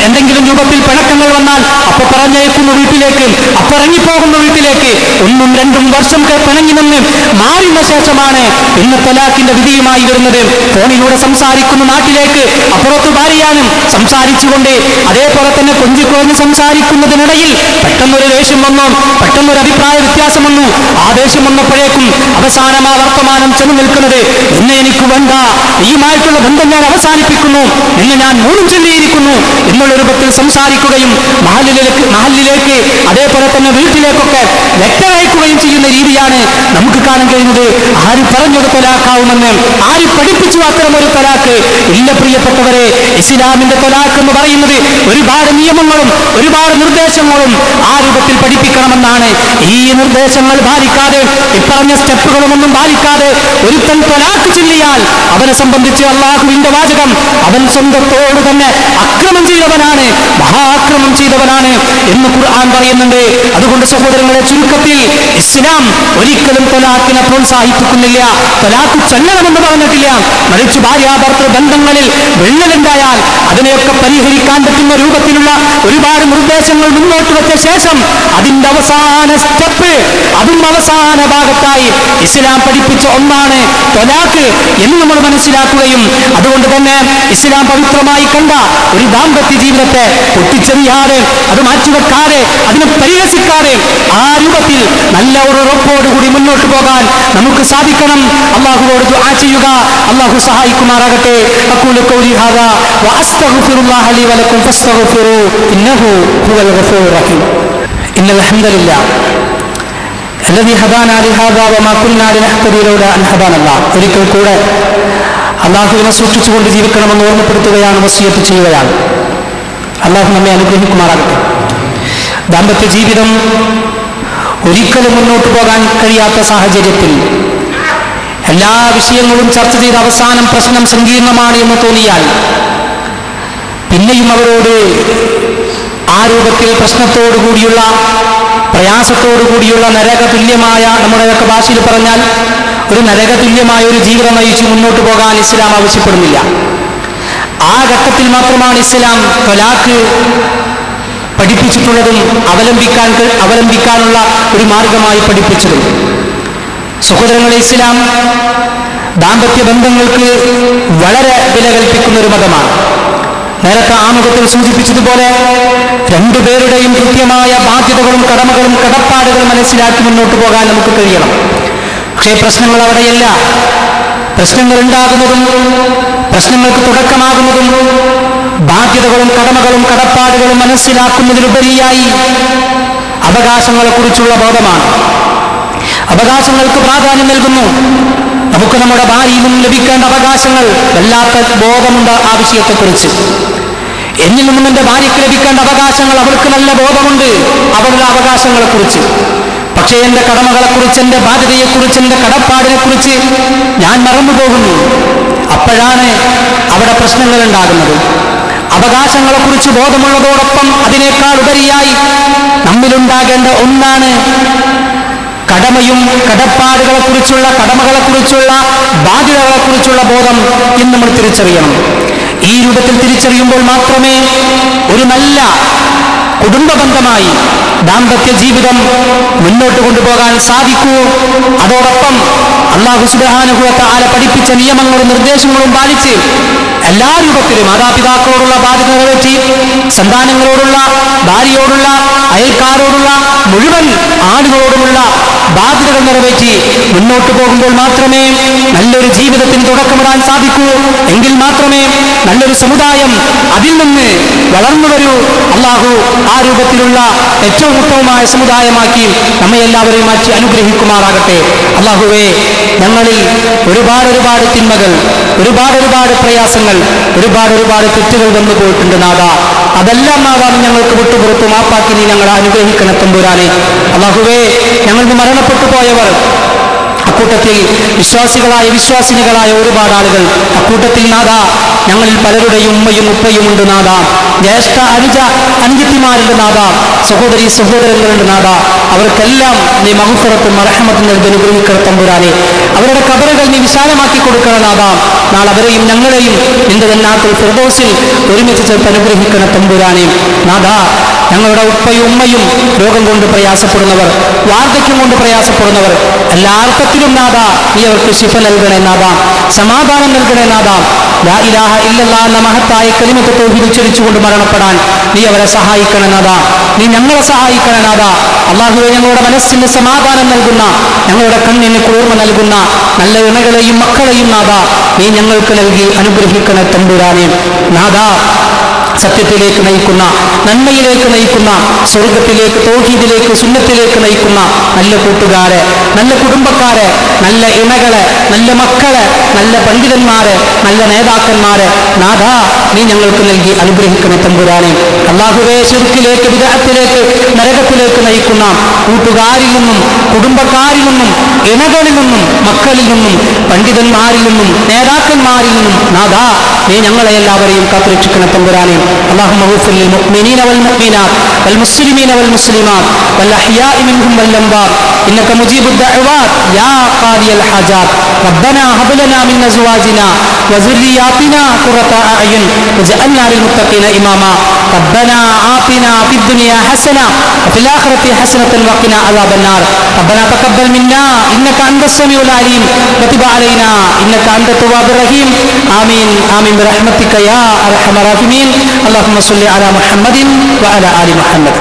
എന്തെങ്കിലും രൂപത്തിൽ പിണക്കങ്ങൾ വന്നാൽ അപ്പൊ പറഞ്ഞേക്കുന്നു വീട്ടിലേക്ക്, അപ്പൊ ഇറങ്ങിപ്പോകുന്ന വീട്ടിലേക്ക്. 1 2 വർഷം പിണങ്ങി നിന്ന് മാറിയ ശേഷമാണ് ഇന്ന് ത്വലാഖിന്റെ വിധിയുമായി വരുന്നത്. ഫോണിലൂടെ സംസാരിക്കുന്ന നാട്ടിലേക്ക് അപ്പുറത്ത് ഭാര്യയാനും സംസാരിച്ചുകൊണ്ട് അതേപോലെ തന്നെ കൊഞ്ചിക്കുഴഞ്ഞ് സംസാരിക്കുന്നതിനിടയിൽ പെട്ടെന്നൊരു ദേഷ്യം വന്നു, പെട്ടെന്നൊരു അഭിപ്രായ വ്യത്യാസം വന്നു. ആ ദേഷ്യം വന്നപ്പോഴേക്കും അവസാനം ആ വർത്തമാനം ചെന്ന് നിൽക്കുന്നത്, നിന്നെ എനിക്ക് വേണ്ട, നീയുമായിട്ടുള്ള ബന്ധം ഞാൻ അവസാനിപ്പിക്കുന്നു, നിന്നെ ഞാൻ മൂന്നും ചൊല്ലിയിരിക്കുന്നു എന്നുള്ള രൂപത്തിൽ സംസാരിക്കുകയും മഹല്ലിലേക്ക് അതേപോലെ തന്നെ വീട്ടിലേക്കൊക്കെ ലെറ്റർ അയക്കുകയും ചെയ്യുന്ന രീതിയാണ് നമുക്ക് കാണാൻ കഴിയുന്നത്. ആര് പറഞ്ഞത് തൊലാക്കാവുമെന്ന്, ആര് പഠിപ്പിച്ചു അത്തരമൊരു തൊലാക്ക്? ഇല്ല പ്രിയപ്പെട്ടവരെ, ഇസ്ലാമിന്റെ തൊലാക്ക് എന്ന് പറയുന്നത് ഒരുപാട് നിയമങ്ങളും ഒരുപാട് നിർദ്ദേശങ്ങളും ആ രൂപത്തിൽ പഠിപ്പിക്കണമെന്നാണ്. ഈ നിർദ്ദേശങ്ങൾ പാലിക്കാതെ, ഇപ്പറഞ്ഞ സ്റ്റെപ്പുകളുമൊന്നും പാലിക്കാതെ ഒരുത്തൻ തൊലാക്ക് ചൊല്ലിയാൽ അവനെ സംബന്ധിച്ച് അല്ലാഹുവിന്റെ വാചകം, അവൻ സ്വന്തത്തോട് തന്നെ അക്രമം ചെയ്തവനാണ്, മഹാക്രമം ചെയ്തവനാണ് എന്ന് ഖുർആൻ പറയുന്നുണ്ട്. അതുകൊണ്ട് സഹോദരങ്ങളെ, ചുരുക്കത്തിൽ ഇസ്ലാം ഒരിക്കലും തൊലാക്കിനെ പ്രോത്സാഹിപ്പിക്കുന്നില്ല, തൊലാക്ക് ചൊല്ലണമെന്ന് പറഞ്ഞിട്ടില്ല. മറിച്ച് ഭാര്യാഭർത്തൃ ബന്ധങ്ങളിൽ വിള്ളലുണ്ടായാൽ അതിനെയൊക്കെ പരിഹരിക്കാൻ പറ്റുന്ന രൂപത്തിലുള്ള ഒരുപാട് നിർദ്ദേശങ്ങൾ മുന്നോട്ട് വെച്ച ശേഷം അതിന്റെ അവസാന സ്റ്റെപ്പ്, അതും അവസാന ഭാഗത്തായി ഇസ്ലാം പഠിപ്പിച്ച ഒന്നാണ് തൊലാക്ക് എന്ന് നമ്മൾ മനസ്സിലാക്കുകയും അതുകൊണ്ട് തന്നെ ഇസ്ലാം പവിത്രമായി കണ്ട ഒരു ദാമ്പത്യ ജീവിതത്തെ പൊട്ടിച്ചെറിയാതെ, അത് മാറ്റിവെക്കാതെ, അതിനെ പരിഹസിക്കാതെ ആ രൂപത്തിൽ നല്ല ഒരു ഉറപ്പോടുകൂടി മുന്നോട്ട് പോകാൻ നമുക്ക് സാധിക്കണം. അല്ലാഹുവോട് ദുആ ചെയ്യുക, അല്ലാഹു സഹായിക്കുമാറാകട്ടെ. അഖൂലു ഖൗലി ഹാദാ വഅസ്തഗ്ഫിറുല്ലാഹ ലി വലക്കും ഫസ്തഗ്ഫിറൂ ഇന്നഹു ഹുവൽ ഗഫൂറുർ റഹീം. ഇന്നൽ ഹംദലില്ലാഹ് الذي هدانا لهذا وما كنا لنهتدي لولا أن هدانا الله. ഒരിക്കൽ കൂടെ അല്ലാഹുവിനെ സൂക്ഷിച്ചുകൊണ്ട് ജീവിക്കണമെന്ന് ഓർമ്മപ്പെടുത്തുകയാണ്, വസിയത്ത് ചെയ്യുകയാണ്. അല്ലാഹു നമ്മെ അനുഗ്രഹിക്കുമാറാകട്ടെ. ദാമ്പത്യ ജീവിതം ഒരിക്കലും മുന്നോട്ട് പോകാൻ കഴിയാത്ത സാഹചര്യത്തിൽ എല്ലാ വിഷയങ്ങളും ചർച്ച ചെയ്ത് അവസാനം പ്രശ്നം സങ്കീർണമാണ് എന്ന് തോന്നിയാൽ പിന്നെയും അവരോട് ആ രൂപത്തിൽ പ്രശ്നത്തോടുകൂടിയുള്ള പ്രയാസത്തോടുകൂടിയുള്ള നരകതുല്യമായ, നമ്മുടെയൊക്കെ ഭാഷയിൽ പറഞ്ഞാൽ ഒരു നരകതുല്യമായ ഒരു ജീവിതം നയിച്ച് മുന്നോട്ട് പോകാൻ ഇസ്ലാം ആവശ്യപ്പെടുന്നില്ല. ആ ഘട്ടത്തിൽ മാത്രമാണ് ഇസ്ലാം ത്വലാഖ് പഠിപ്പിച്ചിട്ടുള്ളതും അവലംബിക്കാനുള്ള ഒരു മാർഗമായി പഠിപ്പിച്ചതും. സഹോദരങ്ങളെ, ഇസ്ലാം ദാമ്പത്യ ബന്ധങ്ങൾക്ക് വളരെ വില കൽപ്പിക്കുന്ന ഒരു മതമാണ്. നേരത്തെ ആമുഖത്തിൽ സൂചിപ്പിച്ചതുപോലെ രണ്ടുപേരുടെയും കൃത്യമായ ബാധ്യതകളും കടമകളും കടപ്പാടുകളും മനസ്സിലാക്കി മുന്നോട്ട് പോകാൻ നമുക്ക് കഴിയണം. പക്ഷേ പ്രശ്നങ്ങൾ അവിടെയല്ല. പ്രശ്നങ്ങൾ ഉണ്ടാകുന്നതും പ്രശ്നങ്ങൾക്ക് തുടക്കമാകുന്നതും ബാധ്യതകളും കടമകളും കടപ്പാടുകളും മനസ്സിലാക്കുന്നതിലുപരിയായി അവകാശങ്ങളെക്കുറിച്ചുള്ള ബോധമാണ്. അവകാശങ്ങൾക്ക് പ്രാധാന്യം നൽകുന്നു. നമുക്ക് നമ്മുടെ ഭാര്യയിൽ നിന്നും ലഭിക്കേണ്ട അവകാശങ്ങൾ, വല്ലാത്ത ബോധമുണ്ട് ആ വിഷയത്തെക്കുറിച്ച്. എന്നിൽ നിന്നും എൻ്റെ ഭാര്യയ്ക്ക് ലഭിക്കേണ്ട അവകാശങ്ങൾ, അവൾക്ക് നല്ല ബോധമുണ്ട് അവളുടെ അവകാശങ്ങളെക്കുറിച്ച്. പക്ഷേ എൻ്റെ കടമകളെക്കുറിച്ച്, എൻ്റെ ബാധ്യതയെക്കുറിച്ച്, എൻ്റെ കടപ്പാടിനെക്കുറിച്ച് ഞാൻ മറന്നുപോകുന്നു. അപ്പോഴാണ് അവിടെ പ്രശ്നങ്ങൾ ഉണ്ടാകുന്നത്. അവകാശങ്ങളെക്കുറിച്ച് ബോധമുള്ളതോടൊപ്പം അതിനേക്കാൾ ഉപരിയായി നമ്മിലുണ്ടാകേണ്ട ഒന്നാണ് കടമയും കടപ്പാടുകളെക്കുറിച്ചുള്ള, കടമകളെക്കുറിച്ചുള്ള, ബാധ്യതകളെക്കുറിച്ചുള്ള ബോധം എന്ന് നമ്മൾ തിരിച്ചറിയണം. ഈ രൂപത്തിൽ തിരിച്ചറിയുമ്പോൾ മാത്രമേ ഒരു നല്ല കുടുംബബന്ധമായി ദാമ്പത്യ ജീവിതം മുന്നോട്ട് കൊണ്ടുപോകാൻ സാധിക്കൂ. അതോടൊപ്പം അല്ലാഹു സുബ്ഹാനഹു വ തആല പഠിപ്പിച്ച നിയമങ്ങളും നിർദ്ദേശങ്ങളും പാലിച്ച് എല്ലാ രൂപത്തിലും മാതാപിതാക്കളോടുള്ള ബാധ്യത നിറവേറ്റി, സന്താനങ്ങളോടുള്ള, ഭാര്യയോടുള്ള, അയൽക്കാരോടുള്ള, മുഴുവൻ ആളുകളോടുമുള്ള ബാധ്യതകൾ നിറവേറ്റി മുന്നോട്ട് പോകുമ്പോൾ മാത്രമേ നല്ലൊരു ജീവിതത്തിന് തുടക്കമിടാൻ സാധിക്കൂ. എങ്കിൽ മാത്രമേ നല്ലൊരു സമുദായം അതിൽ നിന്ന് വളർന്നു വരൂ. അല്ലാഹു ആ രൂപത്തിലുള്ള ഏറ്റവും ഉത്തമമായ സമുദായമാക്കി നമ്മെ എല്ലാവരെയും മാറ്റി അനുഗ്രഹിക്കുമാറാകട്ടെ. അല്ലാഹുവേ, ഞങ്ങളിൽ ഒരുപാട് തിന്മകൾ, ഒരുപാട് പ്രയാസങ്ങൾ, ഒരുപാട് തെറ്റുകൾ വന്നു പോയിട്ടുണ്ട് നാഥ. അതെല്ലാം നാഥ ഞങ്ങൾക്ക് വിട്ടുപുറത്തു മാപ്പാക്കി നീ ഞങ്ങളെ അനുഗ്രഹിക്കണം തമ്പുരാനെ. അല്ലാഹുവേ, ഞങ്ങൾക്ക് മരണപ്പെട്ടു പോയവർ, അക്കൂട്ടത്തിൽ വിശ്വാസിനികളായ ഒരുപാട് ആളുകൾ, അക്കൂട്ടത്തിൽ നാഥ ഞങ്ങളിൽ പലരുടെയും ഉമ്മയും ഉപ്പയും ഉണ്ട് നാഥ, ജ്യേഷ്ഠ അനുജത്തിമാരുണ്ട് നാഥ, സഹോദരങ്ങളുണ്ട് നാഥ. അവർക്കെല്ലാം നീ മഗ്ഫിറത്തും റഹ്മത്തും നൽകി അനുഗ്രഹിക്കണം തമ്പുരാനെ. അവരുടെ ഖബറുകൾ നീ വിശാലമാക്കി കൊടുക്കണം നാഥ. നാളെ അവരെയും ഞങ്ങളെയും നിന്റെ ജന്നാത്തുൽ ഫിർദൗസിൽ ഒരുമിച്ച് ചേർത്ത് അനുഗ്രഹിക്കണം തമ്പുരാനെ. നാഥ, ഞങ്ങളുടെ ഉപ്പയും ഉമ്മയും രോഗം കൊണ്ട് പ്രയാസപ്പെടുന്നവർ, വാർദ്ധക്യം കൊണ്ട് പ്രയാസപ്പെടുന്നവർ, എല്ലാ അർത്ഥത്തിലും നാഥ നീ അവർക്ക് ശിഫ നൽകണേ നാഥ, സമാധാനം നൽകണേ നാഥ. ലാ ഇലാഹ ഇല്ലല്ലാഹ് എന്ന മഹത്തായ കലിമത്ത് തൗഹീദ് ഉച്ചരിച്ചുകൊണ്ട് മരണപ്പെടാൻ നീ അവരെ സഹായിക്കണം നാഥ. നീ ഞങ്ങളെ സഹായിക്കണം നാഥ. അല്ലാഹുവേ, ഞങ്ങളുടെ മനസ്സിന് സമാധാനം നൽകുന്ന, ഞങ്ങളുടെ കണ്ണിന് കുളിർമ നൽകുന്ന നല്ല ഇണകളെയും മക്കളെയും നാഥ നീ ഞങ്ങൾക്ക് നൽകി അനുഗ്രഹിക്കണേ തമ്പുരാനെ. നാഥ, സത്യത്തിലേക്ക് നയിക്കുന്ന, നന്മയിലേക്ക് നയിക്കുന്ന, സ്വർഗത്തിലേക്ക്, തൗഹീദിലേക്ക്, സുന്നത്തിലേക്ക് നയിക്കുന്ന നല്ല കൂട്ടുകാരെ, നല്ല കുടുംബക്കാരെ, നല്ല ഇണകളെ, നല്ല മക്കളെ, നല്ല പണ്ഡിതന്മാരെ, നല്ല നേതാക്കന്മാരെ നാഥാ നീ ഞങ്ങൾക്ക് നൽകി അനുഗ്രഹിക്കണേ തമ്പുരാനെ. അല്ലാഹുവേ, ശിർക്കിലേക്ക്, ബിദ്അത്തിലേക്ക്, നരകത്തിലേക്ക് നയിക്കുന്ന കൂട്ടുകാരിൽ നിന്നും, കുടുംബക്കാരിൽ നിന്നും, ഇണകളിൽ നിന്നും, മക്കളിൽ നിന്നും, പണ്ഡിതന്മാരിൽ നിന്നും, നേതാക്കന്മാരിൽ നിന്നും നാഥാ നീ ഞങ്ങളെ എല്ലാവരെയും കാത്തുരക്ഷിക്കണേ തമ്പുരാനെ. اللهم اغفر للمؤمنين والمؤمنات والمسلمين والمسلمات والأحياء منهم والأموات إنك مجيب الدعوات يا قاضي الحاجات. ربنا هب لنا من أزواجنا وذرياتنا قرة أعين واجعلنا للمتقين إماما. ربنا آتنا في الدنيا حسنة وفي الآخرة حسنة وقنا عذاب النار. ربنا تقبل منا إنك أنت السميع العليم وتب علينا إنك أنت التواب الرحيم. آمين آمين برحمتك يا أرحم الراحمين. اللهم صل على محمد وعلى آل محمد.